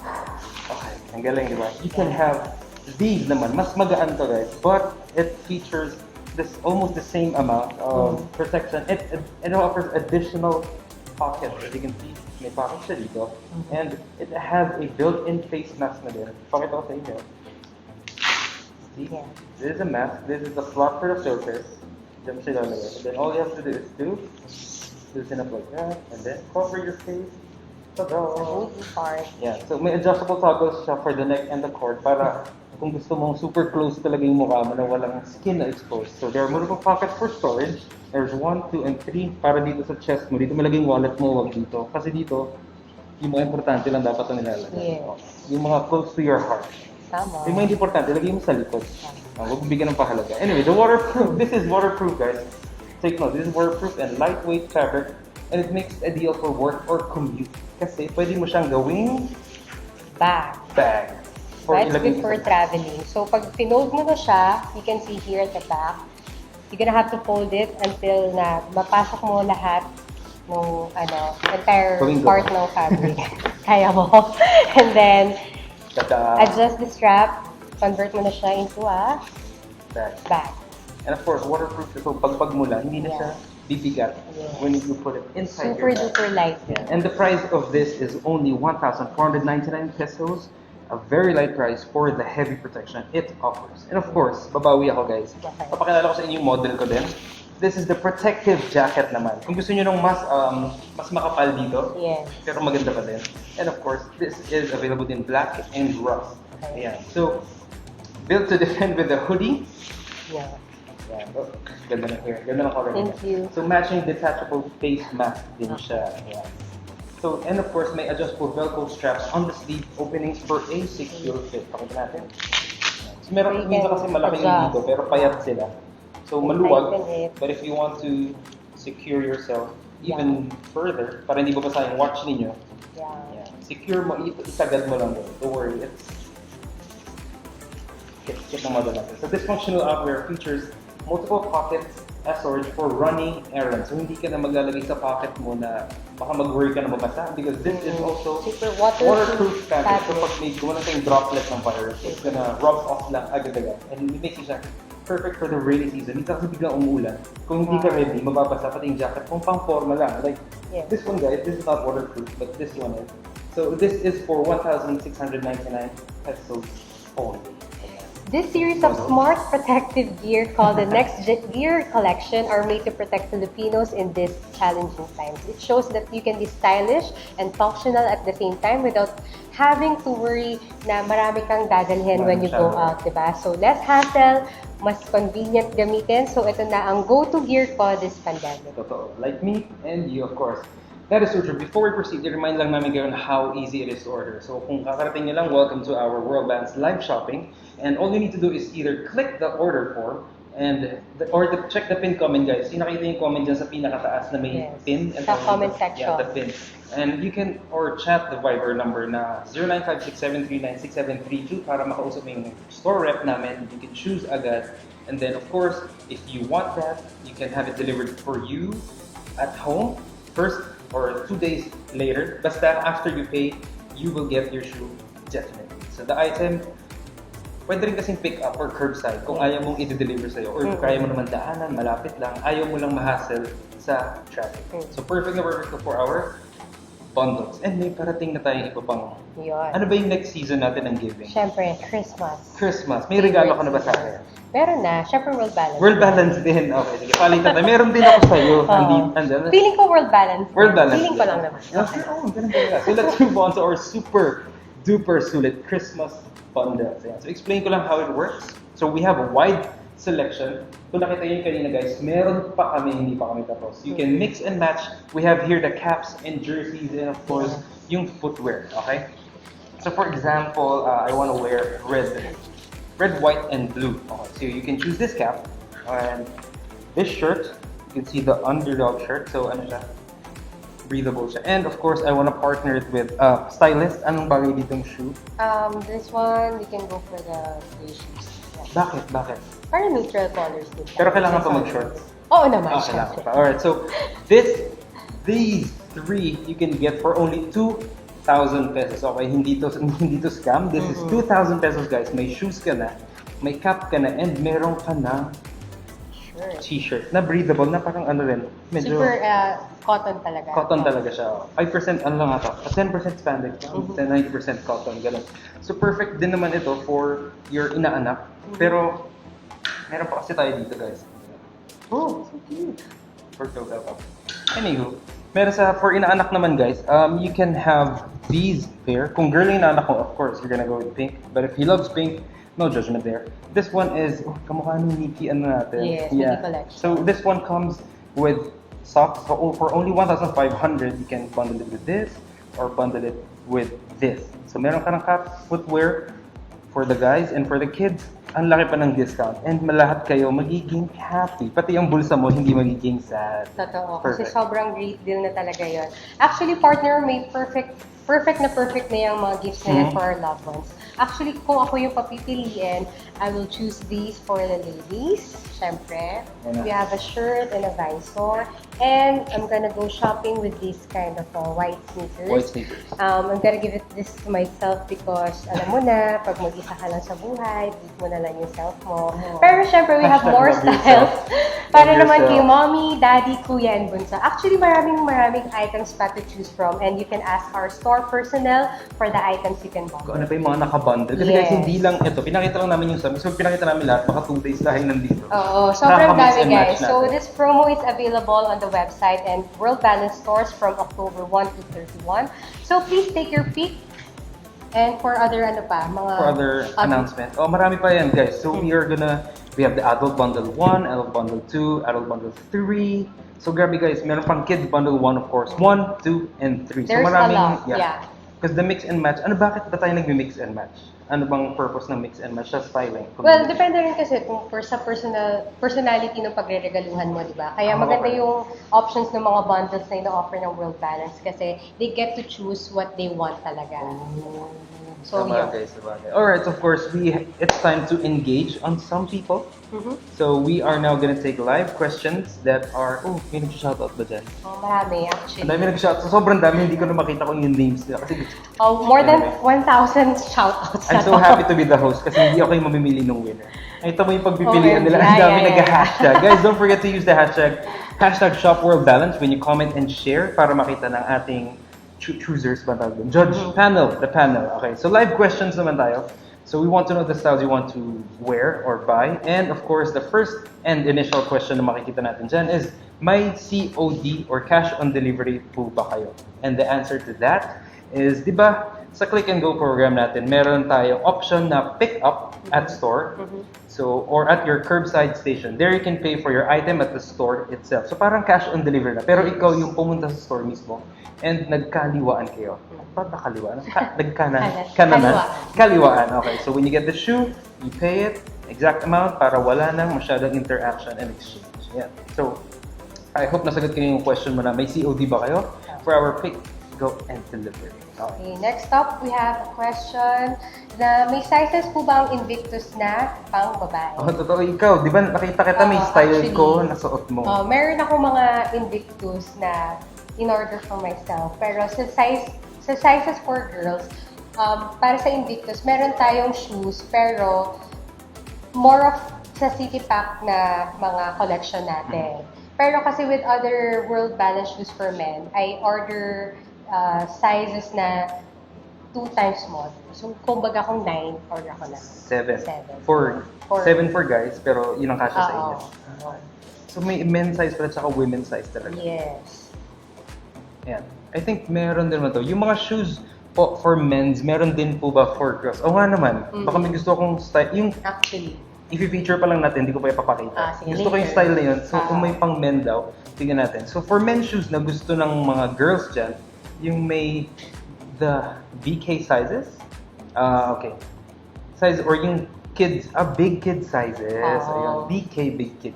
Speaker 2: okay, ang galing, di ba? You can have these naman. Mas magaan to, guys. But it features this almost the same amount of protection. It offers additional pockets, as you can see. May pocket siya dito. And it has a built-in face mask na din. Pakita ko sa inyo. See?
Speaker 3: Yeah.
Speaker 2: This is a mask. This is the slot for the filter. Diyan mo siya lalagay. And then all you have to do is to loosen up like that. And then cover your face.
Speaker 3: The
Speaker 2: Ta-da!
Speaker 3: hoodie part.
Speaker 2: Yeah. So may adjustable toggles siya for the neck and the cord para kung gusto mong super close talaga yung mukha mo na walang skin na exposed. So there are multiple pockets for storage. There's 1, 2, and 3 para dito sa chest mo. Dito malagay yung wallet mo, wag dito. Kasi dito, yung mga importante lang dapat na nilalagay.
Speaker 3: Yes.
Speaker 2: Yung mga close to your heart.
Speaker 3: Tama.
Speaker 2: Yung mga hindi importante, lagay mo sa likod. Huwag bigyan ng pahalaga. Anyway, the waterproof. This is waterproof, guys. Take note, this is waterproof and lightweight fabric. And it makes it ideal for work or commute. Kasi pwede mo siyang gawing
Speaker 3: Bag.
Speaker 2: bag.
Speaker 3: That's
Speaker 2: ilagay
Speaker 3: good for
Speaker 2: sa-
Speaker 3: traveling. So pag pinold mo na siya, you can see here at the back, you're gonna have to fold it until na mapasok mo lahat ng entire
Speaker 2: Gawing
Speaker 3: part
Speaker 2: go.
Speaker 3: ng fabric. Kaya mo. And then,
Speaker 2: Tada!
Speaker 3: adjust the strap, convert mo na siya into a
Speaker 2: Bag.
Speaker 3: bag.
Speaker 2: And of course, waterproof. So pag mo lang, hindi na siya bibigat
Speaker 3: Yeah.
Speaker 2: when you put it inside
Speaker 3: Super
Speaker 2: your bag.
Speaker 3: duper light.
Speaker 2: And the price of this is only 1,499 pesos. A very light price for the heavy protection it offers. And of course, babawi ako, guys.
Speaker 3: Okay.
Speaker 2: Papakilala ko sa inyo yung model ko din. This is the protective jacket naman. Kung gusto niyo nung mas makapal dito,
Speaker 3: Yes.
Speaker 2: pero maganda pa din. And of course, this is available in black and rough. Ayan. So, built to defend with the hoodie.
Speaker 3: Yeah.
Speaker 2: Ayan. Oh, ganda ng hair. Ganda ng color niya.
Speaker 3: Thank you.
Speaker 2: So, matching detachable face mask din siya. Ayan. So, and of course, may adjustable Velcro straps on the sleeve openings for a secure fit. Pakita natin. So, meron minsan kasi malaki yung dito, pero payat sila. So, maluwag.
Speaker 3: Tighten it.
Speaker 2: But if you want to secure yourself even further, para hindi babasa yung watch ninyo,
Speaker 3: Yeah.
Speaker 2: yeah, secure mo, isagad mo lang doon. Don't worry, it's get ng model natin. So, this functional outerwear features multiple pockets as storage for running errands. So, hindi ka na maglalagay sa pocket mo na baka mag-worry ka na mabasa because this is also
Speaker 3: Super
Speaker 2: waterproof fabric. So,
Speaker 3: fabric.
Speaker 2: pag may gawa na tayong droplet ng virus, it's gonna rub off lang agad-agad. And it makes it perfect for the rainy season. Hindi ka kasi biglang umuulan. Kung hindi ka ready, mababasa pati yung jacket. Kung pang-forma lang. Like,
Speaker 3: Yes.
Speaker 2: this one, guys, this is not waterproof, but this one is. So, this is for 1,699 pesos only.
Speaker 3: This series of smart protective gear called the Next Gear Collection are made to protect Filipinos in these challenging times. It shows that you can be stylish and functional at the same time without having to worry na marami kang dadalhin when you go out, diba? So less hassle, mas convenient gamitin. So ito na ang go-to gear ko this pandemic.
Speaker 2: Totoo. Like me and you, of course. That is so true. Before we proceed, i-remind lang namin kayo on how easy it is to order. So kung kakarating nyo lang, welcome to our World Band's live shopping. And all you need to do is either click the order form check the pin comment, guys. Yung nakita yung comment dyan sa pinakataas na may
Speaker 3: Yes.
Speaker 2: pin.
Speaker 3: Sa comment section.
Speaker 2: Yeah, the pin. And you can, or chat the Viber number na 0956739672 para makausap mo yung store rep namin. You can choose agad. And then, of course, if you want that, you can have it delivered for you at home first or 2 days later. Basta after you pay, you will get your shoe definitely. So the item, pwede rin kasing pick up or curbside kung ayaw mong i-deliver sa'yo. Or kung kaya mo naman daanan, malapit lang, ayaw mo lang ma-hassle sa traffic. So perfect na perfect for our bundles. And may parating na tayong iba pang...
Speaker 3: Yun.
Speaker 2: Ano ba yung next season natin ng giving?
Speaker 3: Siyempre, Christmas.
Speaker 2: Christmas. May regalo ka na ba sa akin?
Speaker 3: Meron na. Siyempre, World Balance.
Speaker 2: World Balance din. Okay, sige. Palitan tayo. Meron din ako sa'yo. Andun.
Speaker 3: Feeling ko World Balance.
Speaker 2: World Balance.
Speaker 3: Feeling ko lang naman.
Speaker 2: Okay. Oh, ganun talaga. So let's move on to our super duper sulit Christmas bundles. Ayan. So explain ko lang how it works. So we have a wide selection. Kung nakita nyo kanina guys, meron pa kami, hindi pa kami tapos. You can mix and match. We have here the caps and jerseys and of course, yung footwear. Okay? So for example, I want to wear red, white, and blue. Okay, so you can choose this cap and this shirt. You can see the underdog shirt. So ano siya? Breathable siya. And of course, I want to partner it with stylist. Anong bagay ditong shoe?
Speaker 3: This one, we can go for the gray shoes. Yeah.
Speaker 2: Bakit?
Speaker 3: Para neutral colors din.
Speaker 2: Pero kailangan pa mag-shorts.
Speaker 3: Oo naman,
Speaker 2: Ah, kailangan pa. Alright, so these three you can get for only 2,000 pesos. Okay, hindi to scam. This is 2,000 pesos, guys. May shoes ka na, may cap ka na, and meron ka na
Speaker 3: Sure.
Speaker 2: t-shirt na breathable na parang ano rin. Medyo
Speaker 3: Super cotton talaga.
Speaker 2: cotton talaga siya. 5% ano lang ata. 10% spandex, 90% cotton, ganun. So perfect din naman ito for your inaanak. Pero meron pa kasi tayo dito, guys.
Speaker 3: Oh, so cute.
Speaker 2: For total. Anywho, meron for inaanak naman, guys, you can have these pair. Kung girl yung inaanak mo, of course, you're gonna go with pink. But if he loves pink, no judgment there. This one is, kamukha ng Nikki ano natin.
Speaker 3: Yes, Nikki collection.
Speaker 2: So this one comes with socks. So for only 1,500, you can bundle it with this or bundle it with this. So meron ka ng cap, footwear for the guys and for the kids. Ang laki pa ng discount and malahat kayo magiging happy. Pati yung bulsa mo hindi magiging sad.
Speaker 3: Totoo.
Speaker 2: Perfect.
Speaker 3: Kasi sobrang great deal na talaga yon. Actually, partner, may perfect na yung mga gifts na yan for our loved ones. Actually, kung ako yung papipiliin, I will choose these for the ladies. Siyempre, we have a shirt and a visor. And I'm gonna go shopping with these kind of white sneakers.
Speaker 2: White sneakers.
Speaker 3: I'm gonna give this to myself because alam mo na, pag mag-isa ka lang sa buhay, beat mo na lang yung self mo. Pero syempre, we have
Speaker 2: Hashtag
Speaker 3: more
Speaker 2: love
Speaker 3: styles.
Speaker 2: yourself.
Speaker 3: Para
Speaker 2: Love
Speaker 3: naman kay
Speaker 2: yourself.
Speaker 3: mommy, daddy, kuya, and bunso. Actually, maraming items pa to choose from. And you can ask our store personnel for the items you can buy.
Speaker 2: Kung ano pa yung mga nakabundle. Kasi guys,
Speaker 3: Yes.
Speaker 2: hindi lang ito. Pinakita lang namin yung sabi. So, pinakita namin lahat. Baka 2 days tayo nandito.
Speaker 3: Oo, sobrang
Speaker 2: Nakaka-mix
Speaker 3: dami
Speaker 2: and match
Speaker 3: guys. So
Speaker 2: natin.
Speaker 3: this promo is available on the website and World Balance stores from October 1 to 31. So please take your pick. And for other mga
Speaker 2: For other announcement. Oh, marami pa yan, guys. So, we have the adult bundle 1, adult bundle 2, adult bundle 3. So, grabe guys, meron pang kids bundle 1, of course. 1, 2, and 3.
Speaker 3: There's
Speaker 2: so, maraming,
Speaker 3: a lot, yeah.
Speaker 2: Because the mix and match, bakit ba tayo nag-mix and match? Ano bang purpose ng mix and match? Sa styling?
Speaker 3: Well, depende rin kasi kung sa personality ng pagre-regaluhan mo, di ba? Kaya maganda
Speaker 2: okay.
Speaker 3: yung options ng mga bundles na ino-offer ng World Balance kasi they get to choose what they want talaga. So, yun.
Speaker 2: Sabagay. Alright, of course, it's time to engage on some people. So, we are now gonna take live questions that are, may nag-shoutout ba dyan?
Speaker 3: Oh, marami
Speaker 2: Ang
Speaker 3: actually.
Speaker 2: dami nag-shoutout. So, sobrang dami, hindi ko na makita kung yung names nila. Kasi
Speaker 3: More than
Speaker 2: Anyway.
Speaker 3: 1,000 shoutouts.
Speaker 2: I'm so happy to be the host kasi hindi ako yung mamimili ng winner. Ito mo yung pagpipilian nila. Ang dami nag-hashtag. Guys, don't forget to use the hashtag #ShopWorldBalance when you comment and share para makita ng ating choosers ba tawag doon? Judge panel, the panel. Okay, so live questions naman tayo. So we want to know the styles you want to wear or buy. And of course, the first and initial question na makikita natin dyan is, may COD or cash on delivery po ba kayo? And the answer to that is, di ba, sa Click and Go program natin, meron tayong option na pick up at store. So, or at your curbside station. There you can pay for your item at the store itself. So parang cash on delivery na. Pero ikaw yung pumunta sa store mismo and nagkaliwaan kayo. Ba't nakaliwaan? Kananan? Kaliwaan. Okay. So when you get the shoe, you pay it, exact amount para wala nang masyadong interaction and exchange. Yeah. So, I hope nasagot kayo yung question mo na may COD ba kayo for our pick, go, and delivery.
Speaker 3: Okay, next up, we have a question na may sizes po ba ang Invictus na pang babae?
Speaker 2: Oh, totoo. Ikaw, di ba nakita kita may style ko na suot mo.
Speaker 3: Meron ako mga Invictus na in order for myself. Pero sa sizes for girls, para sa Invictus, meron tayong shoes pero more of sa City Pack na mga collection natin. Pero kasi with other World Balance shoes for men, I order sizes na 2 times small. So, kumbaga kung 9, order ako na.
Speaker 2: 7.
Speaker 3: 7.
Speaker 2: For 7 for guys, pero yun ang kasya sa inyo.
Speaker 3: Oo.
Speaker 2: So may men's size pala tsaka women's size talaga.
Speaker 3: Yes.
Speaker 2: Ayan. I think meron din naman to. Yung mga shoes po for men's, meron din po ba for girls? O nga naman, baka may gusto akong style. Yung
Speaker 3: Actually.
Speaker 2: i-feature pa lang natin, hindi ko pa ipapakita.
Speaker 3: Sige,
Speaker 2: Gusto ko yung
Speaker 3: later.
Speaker 2: style na yun. So kung may pang men daw, tingnan natin. So for men's shoes na gusto ng mga girls dyan, yung may the BK sizes. Okay. Size or yung kids, big kid sizes. Ayun, BK big kid.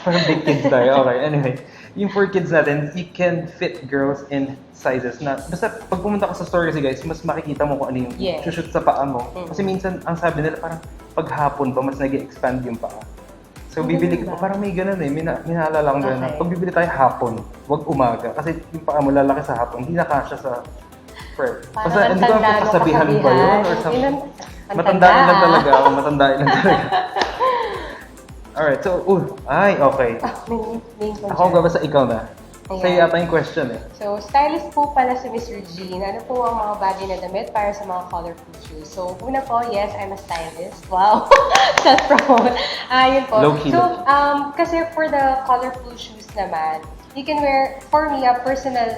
Speaker 2: Parang big kids tayo. Okay, anyway. Yung for kids natin, you can fit girls in sizes na, basta pag pumunta ka sa store kasi guys, mas makikita mo kung ano yung shoot sa paa mo. Kasi minsan, ang sabi nila parang paghapon pa, mas nag-expand yung paa. So bibili ka, parang may ganun eh, may naalala akong ganun. Pag bibili tayo hapon, wag umaga. Kasi yung paa mo lalaki sa hapon, hindi nakasya sa spread. Basta hindi ko alam kung kasabihan ba yun or something. Matandaan lang talaga ako, matandaan lang talaga. Alright, so, okay. Ako ba sa ikaw na? Sa'yo yata yung question eh.
Speaker 3: So, stylist po pala si Miss Regine. Ano po ang mga bagay na damit para sa mga colorful shoes? So, una po, yes, I'm a stylist. Wow! Self-promote. Yun po.
Speaker 2: Low-key.
Speaker 3: So, kasi for the colorful shoes naman, you can wear, for me, a personal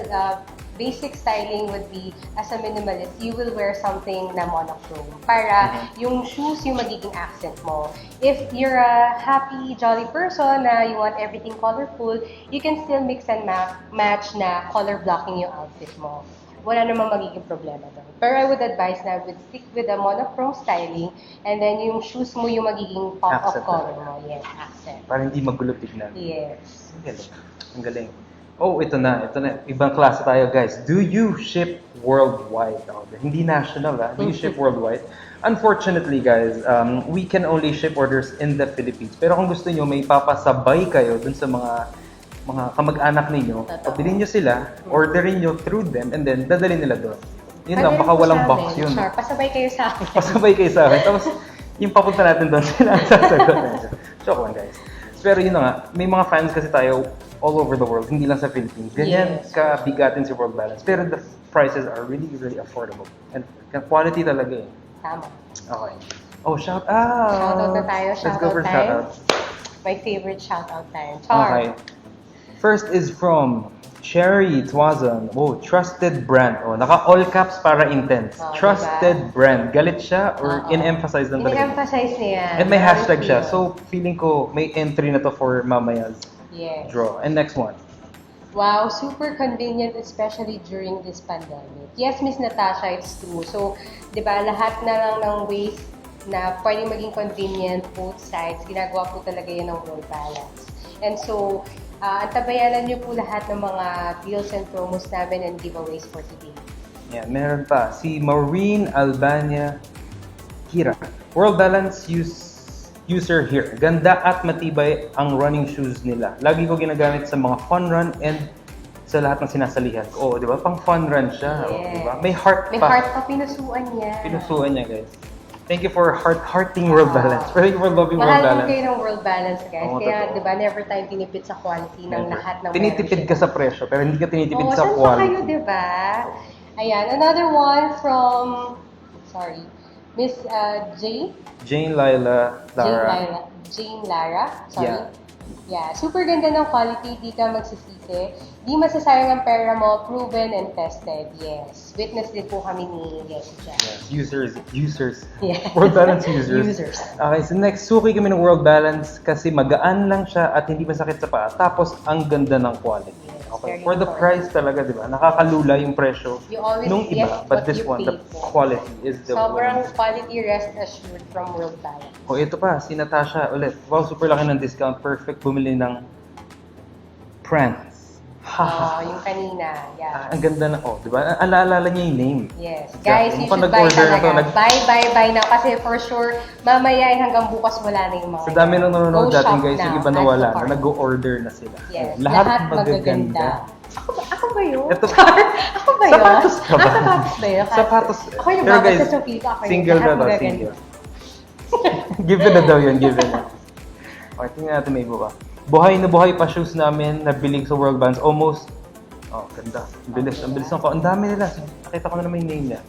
Speaker 3: basic styling would be, as a minimalist, you will wear something na monochrome para yung shoes yung magiging accent mo. If you're a happy, jolly person na you want everything colorful, you can still mix and match na color blocking yung outfit mo. Wala namang magiging problema doon. Pero I would advise na would stick with a monochrome styling and then yung shoes mo yung magiging pop-up color mo. Yes, accent.
Speaker 2: Para hindi magulo tignan.
Speaker 3: Yes.
Speaker 2: Ang galing. Ang galing. Oh, ito na. Ibang klase tayo, guys. Do you ship worldwide? Hindi national, Do you ship worldwide? Unfortunately, guys, we can only ship orders in the Philippines. Pero kung gusto nyo, may papasabay kayo dun sa mga kamag-anak ninyo. Pabilin nyo sila, orderin nyo through them, and then dadalhin nila doon. Yun lang, baka walang box yun.
Speaker 3: Sure, pasabay kayo sa akin.
Speaker 2: Pasabay kayo sa akin. Tapos, yung papunta natin doon, sila ang sasagot. Joke lang, guys. Pero yun na nga, may mga fans kasi tayo all over the world, hindi lang sa Philippines. Ganyan kabigatin si World Balance. Pero the prices are really, really affordable. And quality talaga eh.
Speaker 3: Tama.
Speaker 2: Okay. Oh, shout out!
Speaker 3: Shout out na tayo.
Speaker 2: Let's go for shout out.
Speaker 3: My favorite shout out time. Char.
Speaker 2: Okay. First is from Cherry Twazon. Oh, trusted brand. Oh, naka all caps para intense. Trusted brand. Galit siya or in-emphasize lang talaga?
Speaker 3: In-emphasize niya.
Speaker 2: And may hashtag siya. So, feeling ko may entry na to for mamaya's draw. And next one.
Speaker 3: Wow, super convenient, especially during this pandemic. Yes, Miss Natasha, it's true. So, di ba, lahat na lang ng ways na pwedeng maging convenient, both sides, ginagawa po talaga yan ng World Balance. And so, antabayanan niyo po lahat ng mga deals and promos namin and giveaways for today.
Speaker 2: Yeah, meron pa. Si Maureen Albania Kira. World Balance user here. Ganda at matibay ang running shoes nila. Lagi ko ginagamit sa mga fun run and sa lahat ng sinasalihan ko. Oh, di ba? Pang fun run siya. Oh, di ba? May heart pa.
Speaker 3: May heart pa, pinusuan niya.
Speaker 2: Pinusuan niya, guys. Thank you for hearting World Balance. Thank you for loving World
Speaker 3: Mahal
Speaker 2: Balance.
Speaker 3: kayo ng World Balance, guys.
Speaker 2: Oo,
Speaker 3: Kaya,
Speaker 2: totoo.
Speaker 3: di ba, never tayo tinipid sa quality ng lahat ng
Speaker 2: Tinitipid ka sa presyo, pero hindi ka tinitipid sa
Speaker 3: saan pa
Speaker 2: quality.
Speaker 3: kayo, di ba? Ayan, another one from, Miss
Speaker 2: Jane Laila Lara.
Speaker 3: Jane Lara,
Speaker 2: Yeah.
Speaker 3: Yeah, super ganda ng quality, di ka magsisisi. Di masasayang ang pera mo, proven and tested. Yes. Witness din po kami ni Jessie dyan.
Speaker 2: Yes, users.
Speaker 3: Yeah.
Speaker 2: World Balance users.
Speaker 3: Users.
Speaker 2: Okay, so next, suki kami ng World Balance kasi magaan lang siya at hindi masakit sa paa. Tapos, ang ganda ng quality.
Speaker 3: Yes,
Speaker 2: Okay,
Speaker 3: very
Speaker 2: for the
Speaker 3: important.
Speaker 2: price talaga, di ba? Nakakalula yung presyo
Speaker 3: You always
Speaker 2: nung
Speaker 3: get
Speaker 2: iba. But
Speaker 3: what
Speaker 2: this
Speaker 3: you
Speaker 2: one, the
Speaker 3: pay for.
Speaker 2: quality is the
Speaker 3: Sobrang
Speaker 2: one.
Speaker 3: quality, rest assured from World Balance.
Speaker 2: Oh, ito pa, si Natasha ulit. Wow, super laki ng discount. Perfect bumili ng Prance.
Speaker 3: Yung kanina. Yeah.
Speaker 2: Ang ganda na, di ba? Alaalala niya yung name.
Speaker 3: Yes. Guys, you
Speaker 2: Mukhang
Speaker 3: should buy
Speaker 2: nag-order na to.
Speaker 3: talaga. Buy na. Kasi for sure, mamaya ay hanggang bukas wala na yung mga.
Speaker 2: Sa dami nang nanonood
Speaker 3: Go
Speaker 2: dating
Speaker 3: shop
Speaker 2: guys, yung
Speaker 3: now.
Speaker 2: iba na
Speaker 3: Add
Speaker 2: wala
Speaker 3: to cart.
Speaker 2: na, nag-o-order na sila.
Speaker 3: Yes.
Speaker 2: Oh, lahat magaganda.
Speaker 3: Ako ba yun?
Speaker 2: Ito,
Speaker 3: Ako ba yun?
Speaker 2: Sapatos ka ba?
Speaker 3: Sapatos ba yun?
Speaker 2: Sapatos.
Speaker 3: Ako yung
Speaker 2: Pero
Speaker 3: nababasa
Speaker 2: guys,
Speaker 3: sa feed. Ako
Speaker 2: single na to, single. Given na daw yun, given na. Okay, tingnan natin may iba pa. Buhay na buhay pa shoes namin na bilig sa World Balance. Almost Oh, ganda. Ang bilis ng ko. Ang dami nila. Nakita ko na naman yung name niya.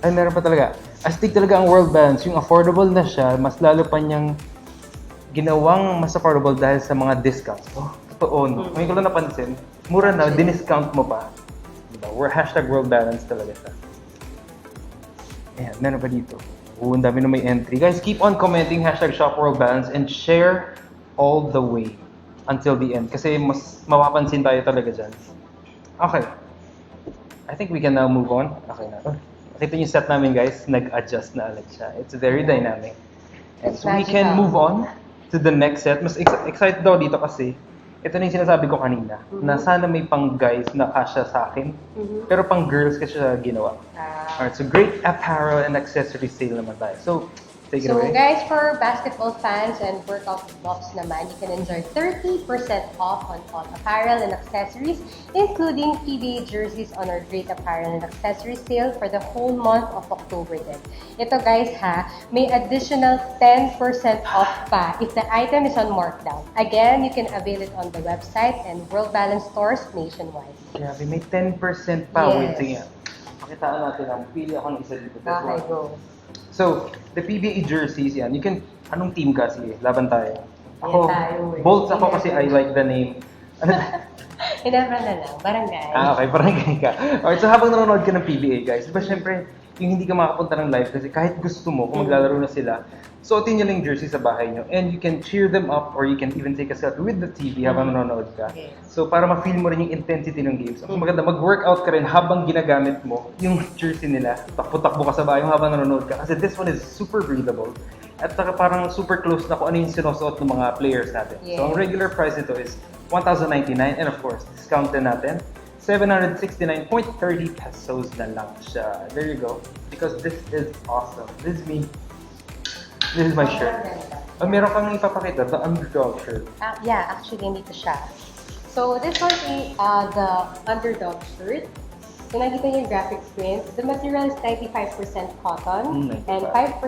Speaker 2: Ay, meron pa talaga. Astig talaga ang World Balance. Yung affordable na siya, mas lalo pa niyang ginawang mas affordable dahil sa mga discounts. Oh, totoo, no? Ngayon ko lang napansin, mura na, diniscount mo pa. Diba? We're #World Balance talaga siya. Ayan, meron pa dito. Ang dami na may entry. Guys, keep on commenting #ShopWorldBalance and share all the way until the end. Kasi mas mapapansin tayo talaga dyan. Okay. I think we can now move on. Okay na. Nakita niyo yung set namin, guys. Nag-adjust na ulit siya. It's very dynamic. And so we can move on to the next set. Mas excited daw dito kasi ito na yung sinasabi ko kanina, na sana may pang guys na kasya sa akin, pero pang girls kasi siya ginawa. Alright, so great apparel and accessory sale naman tayo. So, take it away.
Speaker 3: So guys, for basketball fans and workout buffs naman, you can enjoy 30% off on all apparel and accessories, including PBA jerseys on our great apparel and accessory sale for the whole month of October din. Ito guys ha, may additional 10% off pa if the item is on markdown. Again, you can avail it on the website and World Balance stores nationwide.
Speaker 2: Grabe, may 10% pa.
Speaker 3: Yes.
Speaker 2: Wait, sige. Pakitaan natin ang pili ako ng isa dito. That's
Speaker 3: Okay,
Speaker 2: one.
Speaker 3: go.
Speaker 2: So, the PBA jerseys, yan. You can, anong team ka? Sige, laban tayo.
Speaker 3: Yan tayo, eh.
Speaker 2: Bolts ako kasi I like the name.
Speaker 3: Inabra na lang, barangay.
Speaker 2: Okay, barangay ka. Alright, so habang nanonood ka ng PBA, guys, diba syempre, yung hindi ka makapunta ng live kasi kahit gusto mo, kung maglalaro na sila, suotin nyo lang yung jersey sa bahay nyo and you can cheer them up or you can even take a selfie with the TV habang nanonood ka.
Speaker 3: Okay.
Speaker 2: So, para ma-feel mo rin yung intensity ng games. So, maganda, mag-workout ka rin habang ginagamit mo yung jersey nila. Takbo-takbo ka sa bahay mo habang nanonood ka. Kasi this one is super breathable. At saka parang super close na kung ano yung sinusuot ng mga players natin.
Speaker 3: Yeah.
Speaker 2: So, ang regular price nito is 1,099 and of course, discount din natin. 769.30 pesos na lang siya. There you go. Because this is awesome. This is me. This is my shirt. Oh, meron kang ipapakita, the underdog shirt.
Speaker 3: Yeah, actually, dito siya. So, this one is the underdog shirt. So, nakita niyo yung graphic print. The material is 95% cotton and 5%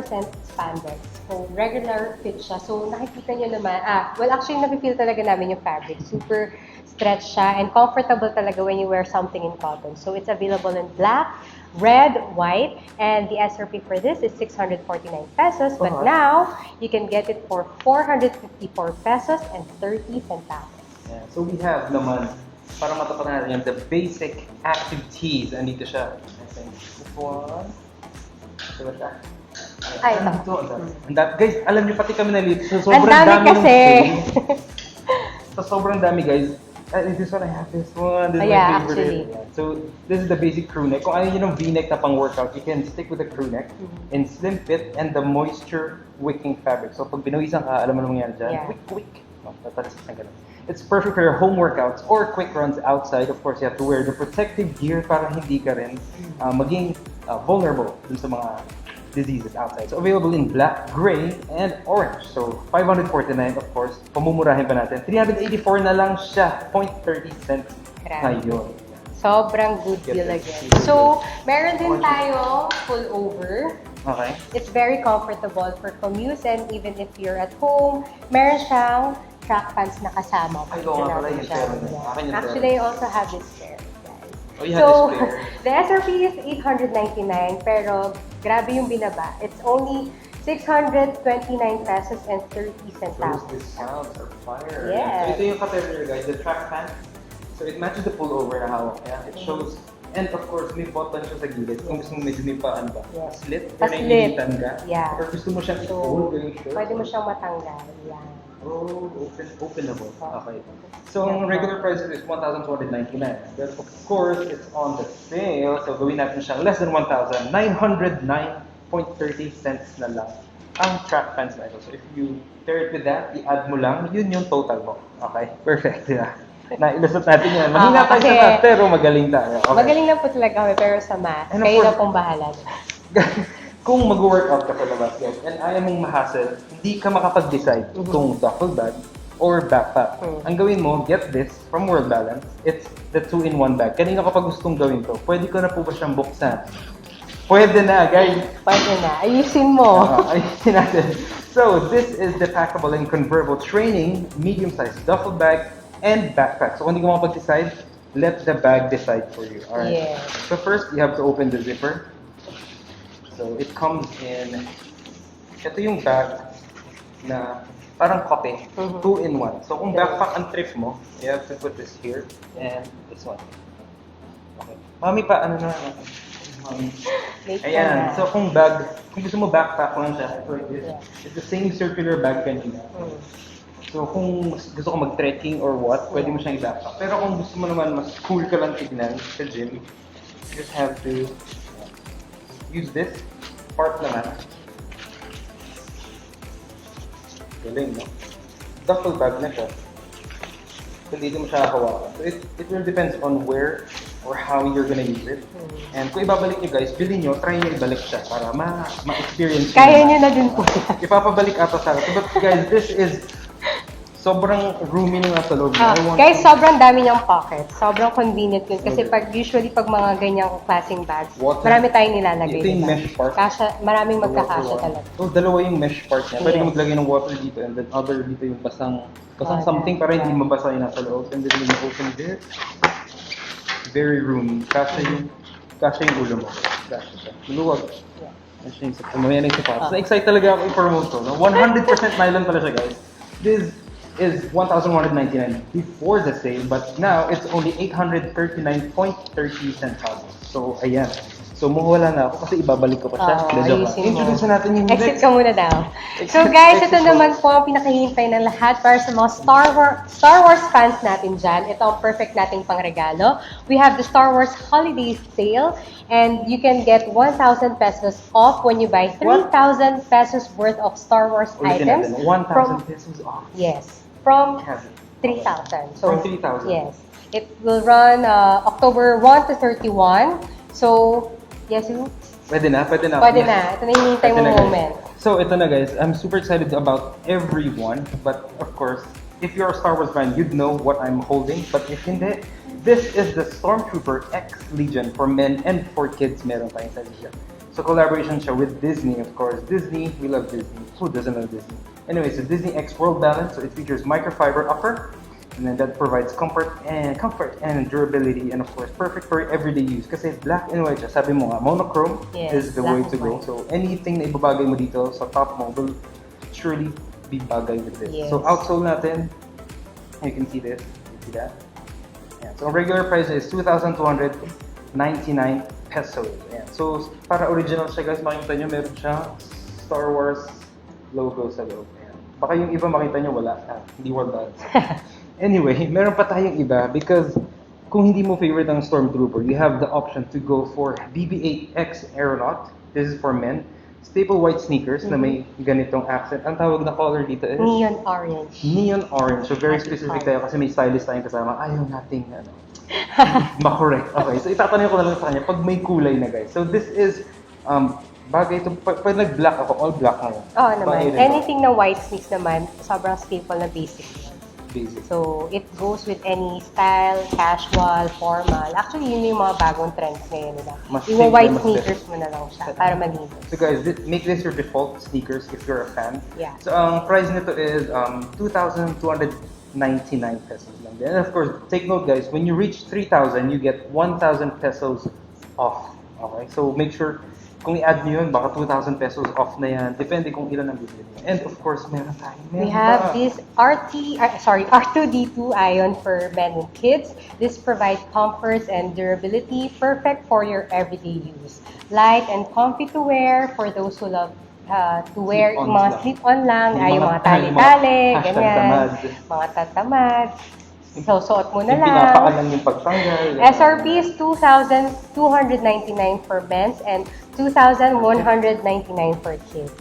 Speaker 3: spandex. So, regular fit siya. So, nakikita niyo naman, well, actually, napipil talaga namin yung fabric. Super stretch siya and comfortable talaga when you wear something in cotton. So, it's available in black, red, white, and the SRP for this is 649 pesos. But now, you can get it for 454 pesos and 30 centavos.
Speaker 2: Yeah. So we have naman, para matapatan natin yan, the basic active tees. Andito siya. I think this one. Ito ba siya?
Speaker 3: Ay, ito.
Speaker 2: Ito. Ang dami. Guys, alam niyo pati kami nalito. So, sobrang
Speaker 3: Ang dami
Speaker 2: dami
Speaker 3: kasi.
Speaker 2: So, sobrang dami, guys. This one, I have this one. This is
Speaker 3: Yeah,
Speaker 2: my favorite.
Speaker 3: actually.
Speaker 2: So, this is the basic crew neck. Kung ayaw niyo ng V-neck na pang-workout, you can stick with the crew neck in slim fit and the moisture wicking fabric. So, pag binawisan ka, alam mo naman yan dyan.
Speaker 3: Yeah.
Speaker 2: Wick. No, tatalis na ganun. It's perfect for your home workouts or quick runs outside. Of course, you have to wear the protective gear para hindi ka rin maging vulnerable dun sa mga diseases outside. So, available in black, gray, and orange. So, 549, of course. Pamumurahin pa natin. 384 na lang siya. 0.30 cents ngayon.
Speaker 3: Sobrang good deal again. So, meron din tayo pullover.
Speaker 2: Okay.
Speaker 3: It's very comfortable for commutes and even if you're at home, meron siyang track pants na kasama.
Speaker 2: Ay, oo nga pala, yung
Speaker 3: Siya.
Speaker 2: pair na yun. Akin yung
Speaker 3: Actually, I also have this pair. Guys.
Speaker 2: Oh, you have
Speaker 3: So,
Speaker 2: this pair.
Speaker 3: the SRP is 899 pero grabe yung binaba. It's only 629 pesos and 30
Speaker 2: Those
Speaker 3: centavos.
Speaker 2: discounts are fire.
Speaker 3: Yes.
Speaker 2: So, ito yung category, guys. The track pants. So, it matches the pullover na hawak niya. It shows, and of course, may button siya sa gilid. Kung gusto mo medyo may paan ba?
Speaker 3: Yes.
Speaker 2: Slit. Or
Speaker 3: Pa-slit.
Speaker 2: naininitan ka.
Speaker 3: Yeah.
Speaker 2: Or gusto mo siyang
Speaker 3: So,
Speaker 2: i-fold yung shirt.
Speaker 3: pwede mo siyang matanggal. Yan.
Speaker 2: Oh, openable. Okay. So, ang regular price is 1,299. But of course, it's on the sale. So, gawin natin siyang less than 1,000. 909.30 cents na lang ang track pants na ito. So, if you pair it with that, i-add mo lang, yun yung total mo. Okay? Perfect. Yeah. Nailusot natin yan. Mahina tayo sa
Speaker 3: kasi-
Speaker 2: math, pero magaling tayo. Okay.
Speaker 3: Magaling lang po talaga kami pero sa math,
Speaker 2: And of
Speaker 3: kayo na
Speaker 2: course-
Speaker 3: pong bahala.
Speaker 2: Kung mag-workout ka sa labas, guys, and ayaw mong ma-hassle, hindi ka makapag-decide kung duffel bag or backpack. Ang gawin mo, get this from World Balance. It's the 2-in-1 bag. Kanina kapag gustong gawin to, pwede ko na po ba siyang buksan? Pwede na, guys.
Speaker 3: Pwede na. Ayusin mo.
Speaker 2: Ayusin natin. So, this is the packable and convertible training, medium-sized duffel bag, and backpack. So, kung hindi ko makapag-decide, let the bag decide for you. Alright.
Speaker 3: Yeah.
Speaker 2: So first, you have to open the zipper. So it comes in, ito yung bag na parang kote, 2-in-1. So kung backpack ang trip mo, you have to put this here and this one. Okay. Mami pa, ano na, mami.
Speaker 3: Make
Speaker 2: Ayan,
Speaker 3: ka
Speaker 2: so kung gusto mo backpack lang siya, ito like this.
Speaker 3: Yeah.
Speaker 2: It's the same circular bag kanina. So kung gusto ko mag-trekking or what, pwede mo siyang i-backpack. Pero kung gusto mo naman mas cool ka lang tignan sa gym, you just have to use this part naman. Galing, no? Duffel bag na siya. So dito mo siya hawakan. So it will depends on where or how you're gonna use it. And kung ibabalik nyo guys, bilhin nyo, try nyo ibalik siya para ma-experience
Speaker 3: Kaya nyo na din po yan.
Speaker 2: Ipapabalik ata sa akin. But guys, this is sobrang roomy na nasa loob.
Speaker 3: Guys, sobrang dami niyang pocket. Sobrang convenient yun. Kasi usually pag mga ganyang klaseng bags, marami tayong nilalagay.
Speaker 2: Ito yung
Speaker 3: diba?
Speaker 2: mesh part.
Speaker 3: Maraming magkakasya talaga.
Speaker 2: So, dalawa yung mesh part niya. Pwede
Speaker 3: Yes.
Speaker 2: ka maglagay ng water dito and then other dito yung basang something para hindi mabasa yung nasa loob. And then when you open this, very roomy. Kasya yung ulo mo. Kasya siya. Luwag. Kasya yung sa mamaya na yung sapatos. Na-excite talaga ako i-promote to. No? 100% nylon pala siya guys. This is 1,199 before the sale, but now it's only 839.30 centavos. So, ayan. So, mawala na ako kasi ibabalik ko pa siya.
Speaker 3: Ayusin mo.
Speaker 2: Introduce natin yung
Speaker 3: Exit ka muna daw. So guys, ito naman po ang pinakahihintay ng lahat para sa mga Star Wars fans natin dyan. Ito ang perfect nating pangregalo. We have the Star Wars Holiday Sale and you can get 1,000 pesos off when you buy 3,000 pesos worth of Star Wars items.
Speaker 2: 1,000 pesos off.
Speaker 3: Yes, from 3,000.
Speaker 2: From 3,000.
Speaker 3: Yes. It will run October 1 to 31. So, yes,
Speaker 2: Pwede na.
Speaker 3: Pwede na. Ito na yung hinihintay mong moment.
Speaker 2: So, ito na guys. I'm super excited about everyone. But, of course, if you're a Star Wars fan, you'd know what I'm holding. But if hindi, this is the Stormtrooper X Legion for men and for kids. Meron tayong sa Legion. So, collaboration siya with Disney, of course. Disney, we love Disney. Who doesn't love Disney? Anyway, so Disney X World Balance. So, it features microfiber upper. And then that provides comfort and durability, and of course perfect for everyday use. Kasi black and white siya. Sabi mo nga, monochrome is the way to go. So anything na ibabagay mo dito sa top mo will surely be bagay with this.
Speaker 3: Yes.
Speaker 2: So outsole natin, you can see this. You see that? Yeah. So regular price is 2,299 pesos. Yeah. So para original siya guys, makikita nyo meron siyang Star Wars logo sa loob. Yeah. Baka yung iba makita nyo wala. Hindi World Balance. Anyway, meron pa tayong iba because kung hindi mo favorite ang Stormtrooper, you have the option to go for BB-8X Aeronaut. This is for men. Staple white sneakers na may ganitong accent. Ang tawag na color dito is?
Speaker 3: Neon orange.
Speaker 2: Neon orange. So very specific tayo kasi may stylist tayong kasama. Ayaw nating ma-correct. Okay, so itatanong ko na lang sa kanya pag may kulay na guys. So this is bagay ito. Pag nag-black ako, all black ngayon.
Speaker 3: Oo naman. Anything na white sneaks naman, sobrang staple na basic.
Speaker 2: Basic.
Speaker 3: So, it goes with any style, casual, formal. Actually, yun yung mga bagong trends ngayon nila. Yung white sneakers mo na lang siya para malinis.
Speaker 2: So guys, make this your default sneakers if you're a fan.
Speaker 3: Yeah.
Speaker 2: So ang price nito is 2,299 pesos lang. And of course, take note guys, when you reach 3,000, you get 1,000 pesos off. Okay? So make sure kung i-add nyo yun, baka 2,000 pesos off na yan. Depende kung ilan ang bibili nyo. And of course, meron tayo.
Speaker 3: We have this R2D2 iron for men and kids. This provides comforts and durability, perfect for your everyday use. Light and comfy to wear for those who love to wear yung mga slip-on lang, ay yung mga tali-tali, ganyan, mga tatamad. So, suot mo na lang.
Speaker 2: Pinapakalan yung pagtanggal.
Speaker 3: SRP is 2,299 for men's and 2,199 for kids.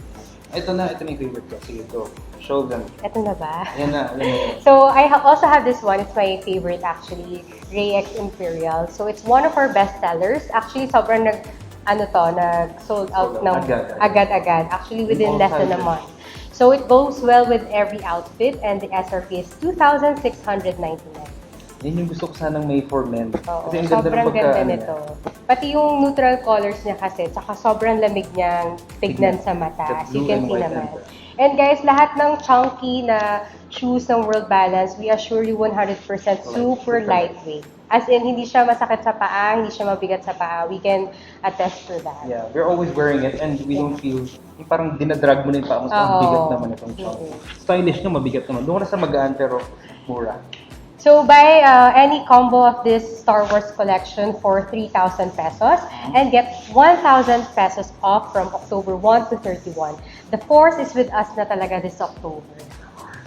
Speaker 2: Ito na yung favorite ko. Sige, go. Show them.
Speaker 3: Ito na ba?
Speaker 2: Yan na.
Speaker 3: So, I also have this one. It's my favorite actually, Ray X Imperial. So, it's one of our best sellers. Actually, sobrang nag-sold out ng agad-agad. Actually, within less than a month. So, it goes well with every outfit and the SRP is 2,699.
Speaker 2: Yan yung gusto ko sanang may for men.
Speaker 3: Oo,
Speaker 2: kasi ang
Speaker 3: sobrang ganda nito. Pati yung neutral colors niya kasi, saka sobrang lamig niyang tignan sa mata. As you can see naman. And guys, lahat ng chunky na shoes ng World Balance, we assure you 100% super lightweight. As in, hindi siya masakit sa paa, hindi siya mabigat sa paa. We can attest to that.
Speaker 2: Yeah, we're always wearing it and we don't feel yung parang dinadrag mo na yung paa mo. So, ang
Speaker 3: Oo.
Speaker 2: bigat naman itong chunk. Stylish na, mabigat naman. Doon ka na sa magaan pero mura.
Speaker 3: So buy any combo of this Star Wars collection for 3,000 pesos and get 1,000 pesos off from October 1 to 31. The Force is with us na talaga this October.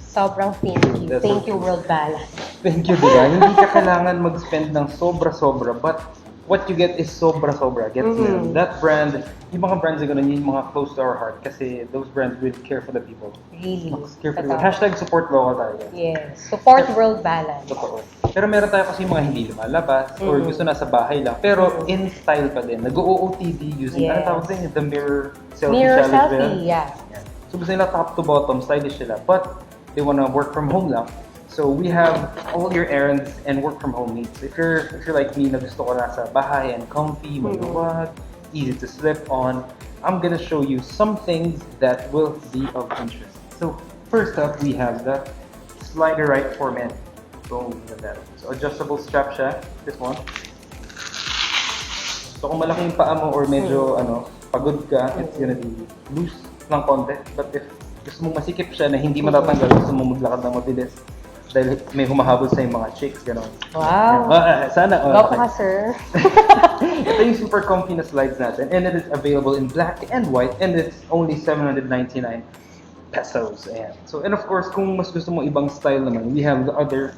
Speaker 3: Sobrang thank you.
Speaker 2: That's
Speaker 3: Thank you,
Speaker 2: okay.
Speaker 3: World Balance.
Speaker 2: Thank you, diba? Hindi ka kailangan mag-spend ng sobra-sobra, but what you get is sobra-sobra. Gets mo yun? That brand, yung mga brands na ganun, yung mga close to our heart kasi those brands will care for the people.
Speaker 3: Really.
Speaker 2: Mas care for the
Speaker 3: Totoo.
Speaker 2: Hashtag support local tayo. guys.
Speaker 3: Yes. Support World Balance.
Speaker 2: Totoo. Pero meron tayo kasi yung mga hindi lumalabas or gusto nasa bahay lang. Pero in style pa din. Nag-OOTD using, ano
Speaker 3: Yes.
Speaker 2: tawag din? The mirror selfie
Speaker 3: Mirror
Speaker 2: challenge. ba
Speaker 3: selfie,
Speaker 2: yan?
Speaker 3: yeah.
Speaker 2: So gusto nila top to bottom, stylish sila. But they wanna work from home lang. So we have all your errands and work from home needs. If you're like me na gusto ko nasa bahay and comfy, may luwag, easy to slip on, I'm gonna show you some things that will be of interest. So first up, we have the slider right for men. Boom, look at that. So adjustable strap siya, this one. So kung malaki yung paa mo or medyo pagod ka, it's gonna be loose lang konti. But if gusto mong masikip siya na hindi matatanggal, gusto mong maglakad ng mabilis dahil may humahabol sa yung mga chicks, gano'n.
Speaker 3: Wow.
Speaker 2: Sana.
Speaker 3: Go ka, sir.
Speaker 2: Ito yung super comfy na slides natin and it is available in black and white and it's only 799 pesos. Ayan. So, and of course, kung mas gusto mo ibang style naman, we have the other,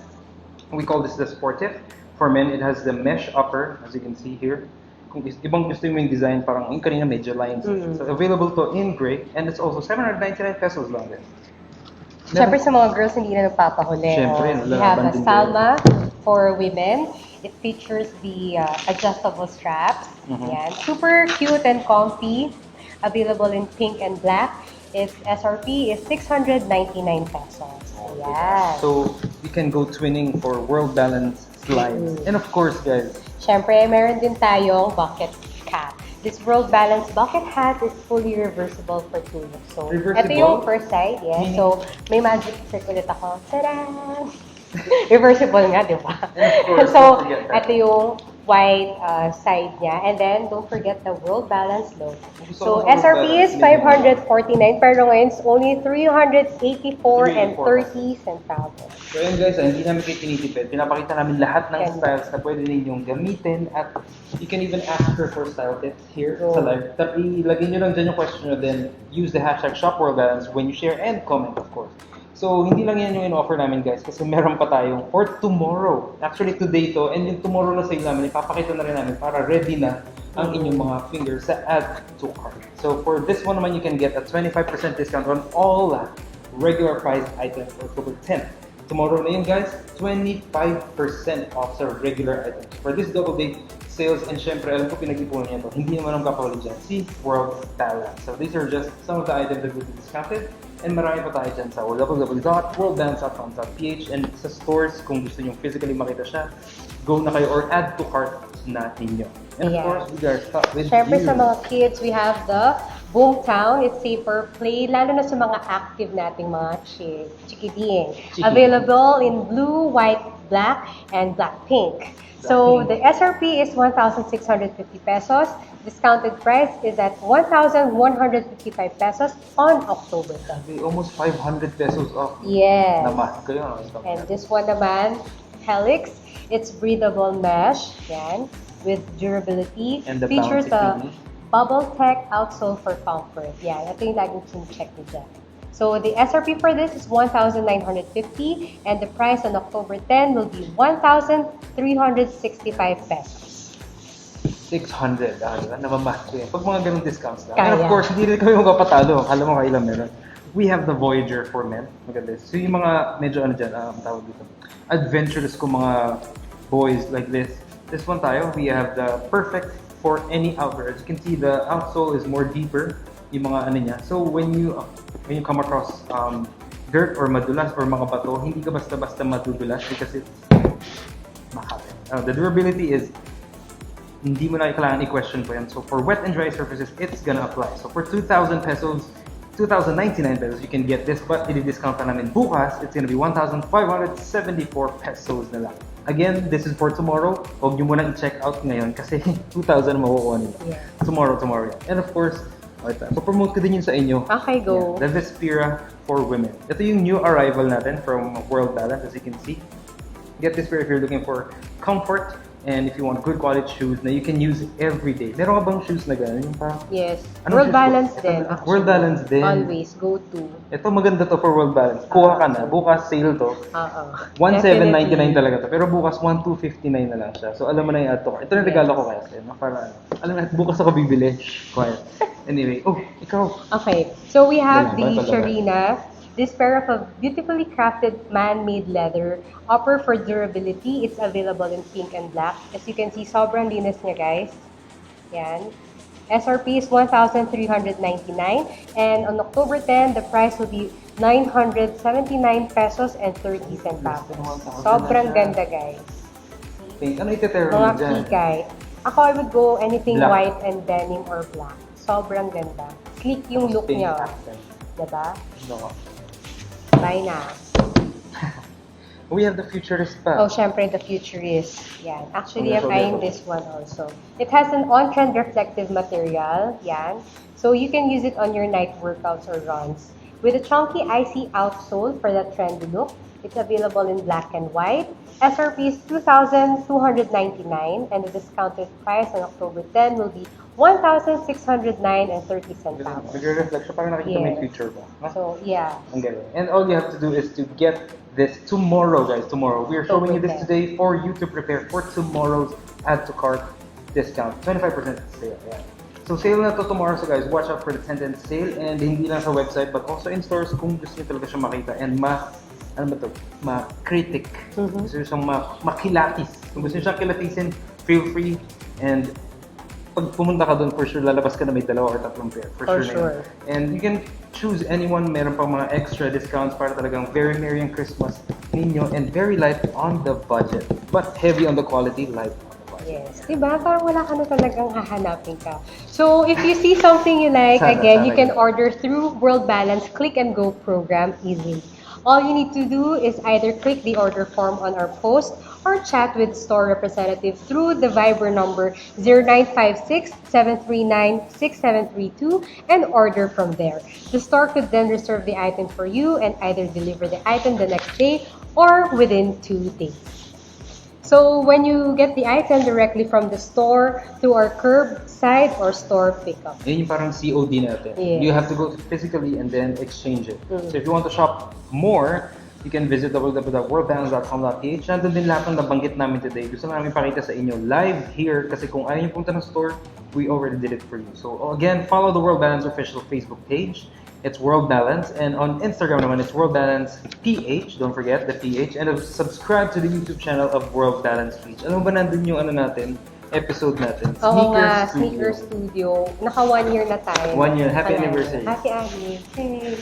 Speaker 2: we call this the sportive. For men, it has the mesh upper, as you can see here. Kung ibang gusto mo yung design, parang yung kanina medyo lines. So, available to in gray and it's also 799 pesos lang din.
Speaker 3: Siyempre sa mga girls hindi na nagpapahuli.
Speaker 2: Siyempre,
Speaker 3: We have
Speaker 2: lalaban
Speaker 3: a
Speaker 2: din
Speaker 3: Salma for women. It features the adjustable straps. Yan. Super cute and comfy. Available in pink and black. Its SRP is 699 pesos. Ayan.
Speaker 2: So, we can go twinning for world balance slides. And of course, guys,
Speaker 3: Siyempre, meron din tayong bucket cap. This World Balance bucket hat is fully reversible for 2 years. So,
Speaker 2: Reversible?
Speaker 3: ito yung first side, yes. So, may magic trick ulit ako. Tada! Reversible nga, di ba?
Speaker 2: And of course,
Speaker 3: So,
Speaker 2: don't forget that.
Speaker 3: ito yung white side niya. And then, don't forget the World Balance logo. So,
Speaker 2: World
Speaker 3: SRP is
Speaker 2: Balance,
Speaker 3: 549, pero ngayon it's only 384 and 30 centavos.
Speaker 2: So yun guys, hindi namin kayo tinitipid. Pinapakita namin lahat ng
Speaker 3: Ganda.
Speaker 2: styles na pwede ninyong gamitin at you can even ask her for style tips here sa live. Ilagay nyo lang dyan yung question nyo, then use the hashtag ShopWorldBalance when you share and comment, of course. So hindi lang yan yung in-offer namin guys kasi meron pa tayong for tomorrow. Actually today to and yung tomorrow na sale namin, ipapakita na rin namin para ready na ang inyong mga fingers sa add to cart. So for this one naman, you can get a 25% discount on all regular priced items for October 10th. Tomorrow na yun guys, 25% off sa regular items. For this double date sales, and syempre alam ko pinag-ipunan niya to, hindi naman ang kapawali dyan, si World Balance. So these are just some of the items that will be discounted, and marami pa tayo dyan sa www.worldbalance.com.ph and sa stores kung gusto nyo physically makita siya, go na kayo or add to cart na ninyo. And of
Speaker 3: Yeah.
Speaker 2: course, we are stuck with
Speaker 3: Siyempre
Speaker 2: you.
Speaker 3: sa mga kids, we have the Boomtown. It's safer play, lalo na sa mga active nating mga chikiding. Available in blue, white, black, and black pink. So the SRP is 1,650 pesos. Discounted price is at 1,155 pesos on October 10.
Speaker 2: Sabi, almost 500 pesos off.
Speaker 3: Yes.
Speaker 2: Naman. Kayo,
Speaker 3: And this one naman, Helix. It's breathable mesh, yan, with durability.
Speaker 2: And the
Speaker 3: Features
Speaker 2: bouncy
Speaker 3: a Bubble Tech outsole for comfort. Yan, ito yung laging check ni dyan. So the SRP for this is 1,950 and the price on October 10 will be 1,365 pesos.
Speaker 2: 600. Diba? Namamas ko yan. Pag mga ganong discounts lang.
Speaker 3: Kaya.
Speaker 2: And of course, hindi rin kami magpapatalo. Kala mo kailan meron. We have the Voyager for men. Maganda. So yung mga medyo dyan, tawag dito. Adventurous ko mga boys like this. This one tayo, we have the perfect for any outdoor. As you can see, the outsole is more deeper. Yung mga niya. So when you come across dirt or madulas or mga bato, hindi ka basta-basta madudulas because it's makapit. The durability is hindi mo na kailangan i-question po yan. So for wet and dry surfaces, it's gonna apply. So for 2,000 pesos, 2,099 pesos, you can get this, but i-discount na namin bukas, it's gonna be 1,574 pesos na lang. Again, this is for tomorrow. Huwag nyo munang i-check out ngayon kasi 2,000 makukuha nila.
Speaker 3: Yeah.
Speaker 2: Tomorrow yan. And of course, promote ko din yun sa inyo.
Speaker 3: Okay, go.
Speaker 2: Yeah, the Vespera for women. Ito yung new arrival natin from World Balance, as you can see. Get this pair if you're looking for comfort and if you want good quality shoes na you can use every day. Meron ka bang shoes na gano'n? Yung parang,
Speaker 3: Yes.
Speaker 2: anong
Speaker 3: World
Speaker 2: shoes
Speaker 3: Balance
Speaker 2: to?
Speaker 3: din.
Speaker 2: Ito, World Balance din.
Speaker 3: Always, go to.
Speaker 2: Ito maganda to for World Balance. Kuha ka na. Bukas sale to.
Speaker 3: Oo.
Speaker 2: 1,799 talaga to. Pero bukas 1,259 na lang siya. So alam mo na yung add to cart. Ito na regalo ko kaya sa'yo. Para, alam mo na, bukas ako bibili. Quiet. Anyway, ikaw.
Speaker 3: Okay. So we have
Speaker 2: Dalawa,
Speaker 3: the
Speaker 2: dalawa.
Speaker 3: Sharina. This pair of a beautifully crafted man-made leather offer for durability. It's available in pink and black. As you can see, sobrang linis niya, guys. Yan. SRP is 1,399 and on October 10, the price will be 979 pesos and 30 centavos. Sobrang ganda, guys.
Speaker 2: Pink. Ano ite-term
Speaker 3: Mga
Speaker 2: mo dyan?
Speaker 3: kikay. Ako, I would go anything
Speaker 2: Black.
Speaker 3: white and denim or black. Sobrang ganda. Sleek yung look
Speaker 2: Pink
Speaker 3: niya.
Speaker 2: accent.
Speaker 3: Diba?
Speaker 2: No.
Speaker 3: Buy na.
Speaker 2: We have the futurist pa.
Speaker 3: Oh, syempre, the future is. Yan. Actually, I'm
Speaker 2: Commercial
Speaker 3: eyeing
Speaker 2: level.
Speaker 3: this one also. It has an on-trend reflective material. Yan. So you can use it on your night workouts or runs. With a chunky, icy outsole for that trendy look. It's available in black and white. SRP is 2,299 and the discounted price on October 10 will be 1,609 and 30 centavos.
Speaker 2: Nagre-reflect siya, parang nakikita mo yung
Speaker 3: Yes.
Speaker 2: future ba? Huh?
Speaker 3: So, yeah.
Speaker 2: Ang galing. And all you have to do is to get this tomorrow, guys. Tomorrow. We are showing you this today for you to prepare for tomorrow's add to cart discount. 25% sale. Yeah. So sale na to tomorrow. So guys, watch out for the 10-10 sale. And hindi lang sa website, but also in stores kung gusto niyo talaga siya makita. And ano ba to? Ma-critic. Gusto niyo siyang makilatis. Kung gusto niyo siyang kilatisin, feel free. And pag pumunta ka doon, for sure, lalabas ka na may 2 or 3 pair. For
Speaker 3: For
Speaker 2: sure. Na yun. And you can choose anyone. Meron pang mga extra discounts para talagang very merry ang Christmas ninyo and very light on the budget. But heavy on the quality, light on the budget.
Speaker 3: Yes. Diba? Parang wala ka na talagang hahanapin ka. So, if you see something you like,
Speaker 2: Sana,
Speaker 3: again,
Speaker 2: sana
Speaker 3: you can
Speaker 2: yun.
Speaker 3: order through World Balance Click and Go program easily. All you need to do is either click the order form on our post or chat with store representative through the Viber number 0956-739-6732 and order from there. The store could then reserve the item for you and either deliver the item the next day or within 2 days. So when you get the item directly from the store through our curbside or store pickup.
Speaker 2: Yun yung parang COD natin.
Speaker 3: Yes.
Speaker 2: You have to go physically and then exchange it. So if you want to shop more, you can visit www.worldbalance.com.ph. Nandun din lahat ng nabanggit namin today. Gusto namin pakita sa inyo live here kasi kung ayaw niyo punta ng store, we already did it for you. So again, follow the World Balance official Facebook page. It's World Balance. And on Instagram naman, it's World Balance PH. Don't forget the PH. And subscribe to the YouTube channel of World Balance PH. Alam mo ba nandun yung ano natin, episode natin?
Speaker 3: Oo nga,
Speaker 2: Sneaker
Speaker 3: Sneaker Studio. Naka 1 year na tayo.
Speaker 2: 1 year. Happy
Speaker 3: Wala.
Speaker 2: anniversary.
Speaker 3: Happy anniversary.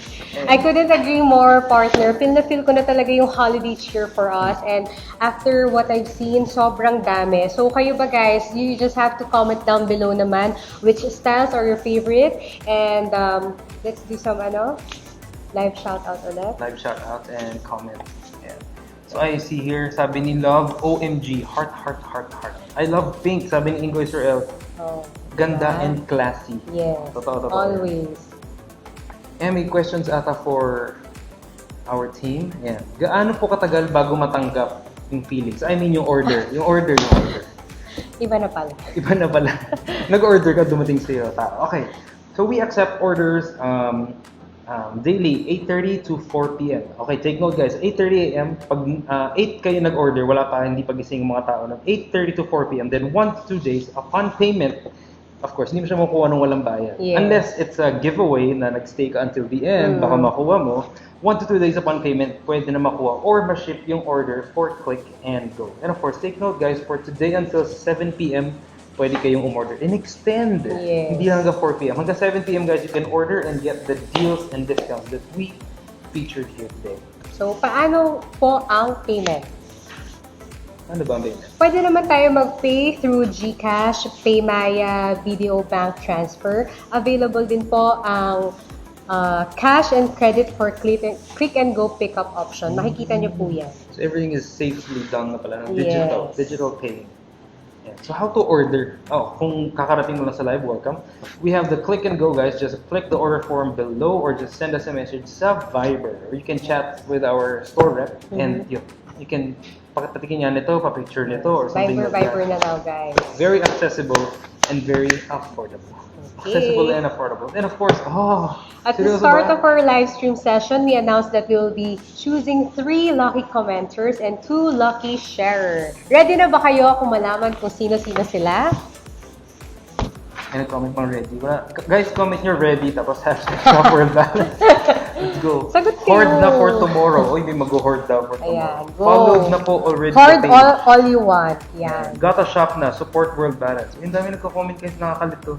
Speaker 3: I couldn't agree more, partner. Feel na feel ko na talaga yung holiday cheer for us. And after what I've seen, sobrang dami. So kayo ba guys, you just have to comment down below naman which styles are your favorite. And let's do some live shout out ulit.
Speaker 2: Live shout out and comment. Yeah. So I see here, sabi ni Love, OMG, heart, heart, heart, heart. I love pink, sabi ni Ingo Israel.
Speaker 3: Oh,
Speaker 2: Ganda
Speaker 3: diba?
Speaker 2: and classy.
Speaker 3: Yes,
Speaker 2: Totoo.
Speaker 3: always.
Speaker 2: May questions ata for our team. Yeah. Gaano po katagal bago matanggap yung feelings? I mean yung order. Yung order.
Speaker 3: Iba na pala.
Speaker 2: Iba na pala. Nag-order ka, dumating sa'yo. Okay. So we accept orders daily, 8:30 to 4 p.m. Okay, take note guys, 8:30 a.m. Pag 8 kayo nag-order, wala pa, hindi pagising yung mga tao. 8:30 to 4 p.m. Then 1 to 2 days, upon payment, of course, hindi mo siya makukuha ng walang bayad.
Speaker 3: Yes.
Speaker 2: Unless it's a giveaway na nag-stay ka until the end, baka makuha mo. 1 to 2 days upon payment, pwede na makuha or ma-ship yung order for Click and Go. And of course, take note guys, for today until 7 p.m., pwede kayong umorder and extend.
Speaker 3: Yes.
Speaker 2: Hindi lang hanggang 4 p.m. Hanggang 7 p.m. guys, you can order and get the deals and discounts that we featured here today.
Speaker 3: So, paano po ang payment?
Speaker 2: Ano ba ang payment?
Speaker 3: Pwede naman tayo mag-pay through GCash, Paymaya, Video Bank Transfer. Available din po ang cash and credit for click and go pickup option. Makikita niyo po yan.
Speaker 2: So everything is safely done na pala.
Speaker 3: Yes.
Speaker 2: Digital paying. Yeah. So how to order? Oh, kung kakarating mo lang sa live, welcome. We have the click and go, guys. Just click the order form below or just send us a message sa Viber. Or you can chat with our store rep and you can patikin yan nito, pa-picture nito or something
Speaker 3: Viber na now, guys.
Speaker 2: Very accessible and very affordable. Accessible and affordable. And of course,
Speaker 3: at the start of our live stream session, we announced that we will be choosing 3 lucky commenters and 2 lucky sharers. Ready na ba kayo kung malaman kung sino-sino sila?
Speaker 2: And comment pang ready. Guys, comment nyo ready tapos hashtag world balance. Let's go.
Speaker 3: Sagot kayo.
Speaker 2: Hoard na for tomorrow. Oy, may mag-hoard daw for tomorrow.
Speaker 3: Ayan, go.
Speaker 2: Followed na po already.
Speaker 3: Hoard
Speaker 2: the page.
Speaker 3: all you want. Yan.
Speaker 2: Gotta shop na. Support world balance. Yung dami nagko-comment guys, nakakalito.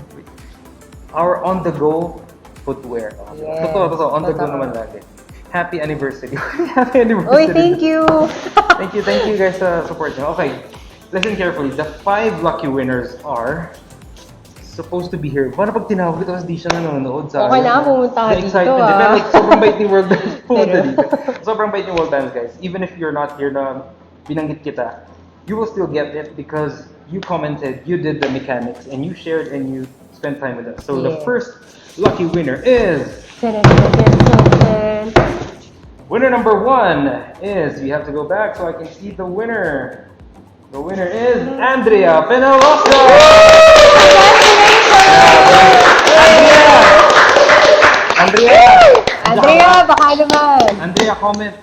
Speaker 2: Our on-the-go footwear.
Speaker 3: Yes.
Speaker 2: Totoo. On-the-go naman lagi. Happy anniversary. Happy anniversary.
Speaker 3: Uy, thank you.
Speaker 2: Thank you guys sa support nyo. Okay, listen carefully. The 5 lucky winners are supposed to be here. Paano pag tinawag ito, di siya nanonood sa
Speaker 3: Okay na, pumunta ka dito,
Speaker 2: excitement. Pero like, sobrang bait ni World Balance. Pumunta dito. Sobrang bait ni World Balance, guys. Even if you're not here na binanggit kita, you will still get it because you commented, you did the mechanics, and you shared and you spent time with us. So the first lucky winner is... Winner number 1 is... We have to go back so I can see the winner. The winner is Andrea Penalosa!
Speaker 3: Andrea, baka naman.
Speaker 2: Andrea, comment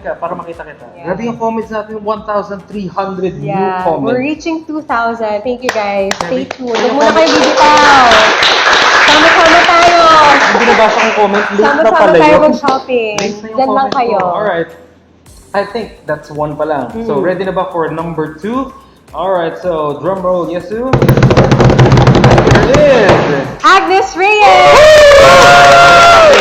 Speaker 2: ka para makita kita. Grabe yung comments natin, 1,300 new comments.
Speaker 3: We're reaching 2,000. Thank you guys. Stay tuned. Huwag muna kayo bibitaw. Sama-sama tayo.
Speaker 2: Hindi nabasa kong comment, late na
Speaker 3: Sama-sama
Speaker 2: pala
Speaker 3: tayo
Speaker 2: yun.
Speaker 3: mag-shopping.
Speaker 2: Late na yung
Speaker 3: Diyan lang
Speaker 2: comment
Speaker 3: kayo.
Speaker 2: ko. Alright. I think that's 1 pa lang. So ready na ba for number 2? Alright, so drum roll, Yesu. Here it is!
Speaker 3: Agnes Reyes!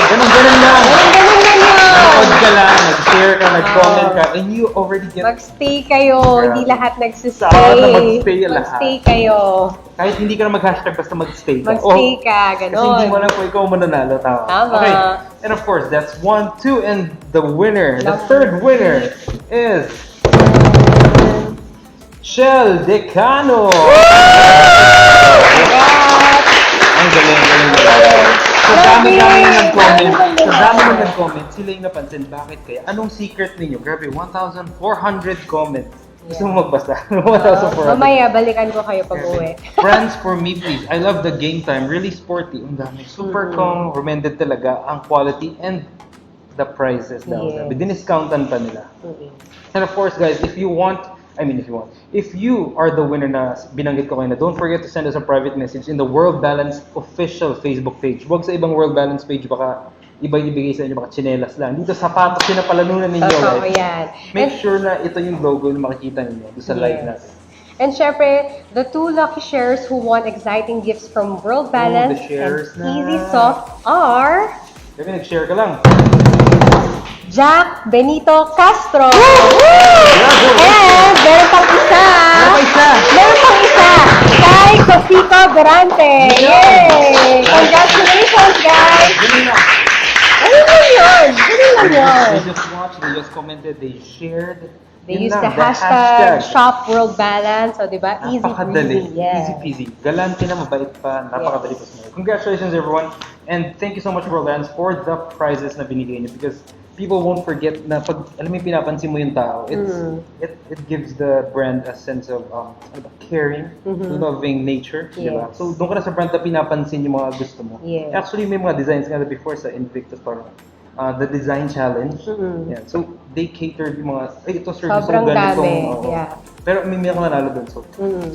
Speaker 2: Ganun lang.
Speaker 3: Ganun na yun.
Speaker 2: Nanood ka lang, nag-share ka, nag-comment ka, and you already get...
Speaker 3: Mag-stay kayo. Hindi lahat nagsistay.
Speaker 2: Saan na mag-stay lahat?
Speaker 3: Mag-stay kayo.
Speaker 2: Kahit hindi ka na mag-hashtag, basta mag-stay ka.
Speaker 3: Mag-stay ka,
Speaker 2: Kasi hindi mo
Speaker 3: ganon.
Speaker 2: alam kung ikaw mananalo. Tama.
Speaker 3: Tama.
Speaker 2: Okay. And of course, that's 1, 2, and the winner, the third winner is... Shell Decano! Ang galing. Sa dami na nag-comment, sila yung napansin, bakit kaya? Anong secret ninyo? Grabe, 1,400 comments. Gusto mo magbasa? 1,400.
Speaker 3: Mamaya, balikan ko kayo pag-uwi.
Speaker 2: Friends for me, please. I love the game time. Really sporty. Ang dami. Super kong recommended talaga ang quality and the prices daw.
Speaker 3: Yes.
Speaker 2: Diniscountan pa nila. And of course, guys, if you are the winner na binanggit ko kayo na, don't forget to send us a private message in the World Balance official Facebook page. Huwag sa ibang World Balance page, baka iba ibigay sa inyo, baka tsinelas lang. Dito, sapatos yung napalanunan ninyo,
Speaker 3: Totoo
Speaker 2: guys.
Speaker 3: yan.
Speaker 2: Make sure na ito yung logo na makikita ninyo doon sa live natin.
Speaker 3: And syempre, the 2 lucky sharers who won exciting gifts from World Balance
Speaker 2: the sharers
Speaker 3: and
Speaker 2: na.
Speaker 3: Easy Soft are
Speaker 2: Kaya nag-share ka lang.
Speaker 3: Jack Benito Castro. And meron pang isa. Kay Cosito Durante. Yay! Congratulations, guys! Ano yun?
Speaker 2: They just watched, they just commented, they shared.
Speaker 3: They
Speaker 2: Yun
Speaker 3: used
Speaker 2: lang,
Speaker 3: the hashtag Shop World Balance. So, diba? Easy
Speaker 2: Napakadali.
Speaker 3: breezy. Yeah.
Speaker 2: Easy peasy. Galante na, mabait pa. Napakadali pa sa mga. Congratulations, everyone. And thank you so much, World Balance, for the prizes na binigay niyo. Because people won't forget na pag, alam mo yung pinapansin mo yung tao, it gives the brand a sense of caring, loving nature.
Speaker 3: Yes.
Speaker 2: Diba? So, doon ka na sa brand na pinapansin yung mga gusto mo.
Speaker 3: Yes.
Speaker 2: Actually, may mga designs nga before sa Invictus, parang the design challenge. Yeah. So, they catered yung mga, ito sir,
Speaker 3: Sobrang
Speaker 2: ganitong,
Speaker 3: dami. Yeah.
Speaker 2: Pero may mga nanalo dun, so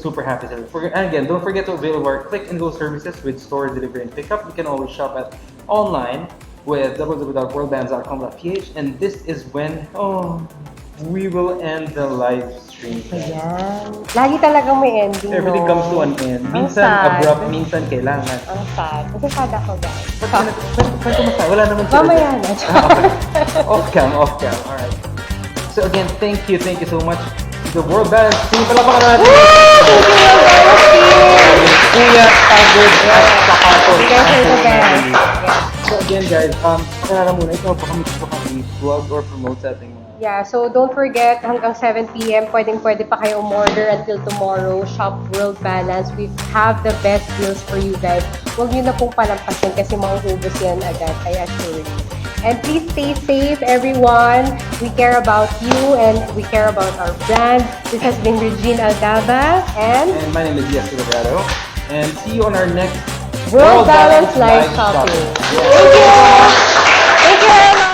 Speaker 2: super happy sila. And again, don't forget to avail of our click and go services with store, delivery, and pickup. You can always shop at online with www.worldbands.com.ph, and this is when we will end the live stream.
Speaker 3: Ayan. Lagi talagang may ending,
Speaker 2: Everything
Speaker 3: no?
Speaker 2: comes to an end.
Speaker 3: Ang
Speaker 2: Minsan
Speaker 3: sad.
Speaker 2: abrupt, minsan kailangan.
Speaker 3: Ang sad. Kasi sad ako, guys.
Speaker 2: Saan kumusta? Wala naman sila.
Speaker 3: Mamaya na.
Speaker 2: Okay. Off cam. Alright. So again, thank you so much. The World Balance team, palapakan natin. Kuya, Pagod, at Sapatos.
Speaker 3: You guys are the best. Yeah.
Speaker 2: So again guys, pakilala muna, ikaw baka may gusto kang i-plug or promote sa ating mga...
Speaker 3: Yeah, so don't forget, hanggang 7 p.m., pwede pa kayo umorder until tomorrow. Shop World Balance. We have the best deals for you guys. Huwag nyo na pong palampasin kasi mauubos yan agad, I assure you. And please stay safe, everyone. We care about you and we care about our brand. This has been Regine Aldaba and
Speaker 2: my name is Yes Delgado. And see you on our next
Speaker 3: World Balance Live Shopping. Thank you! Thank you very much!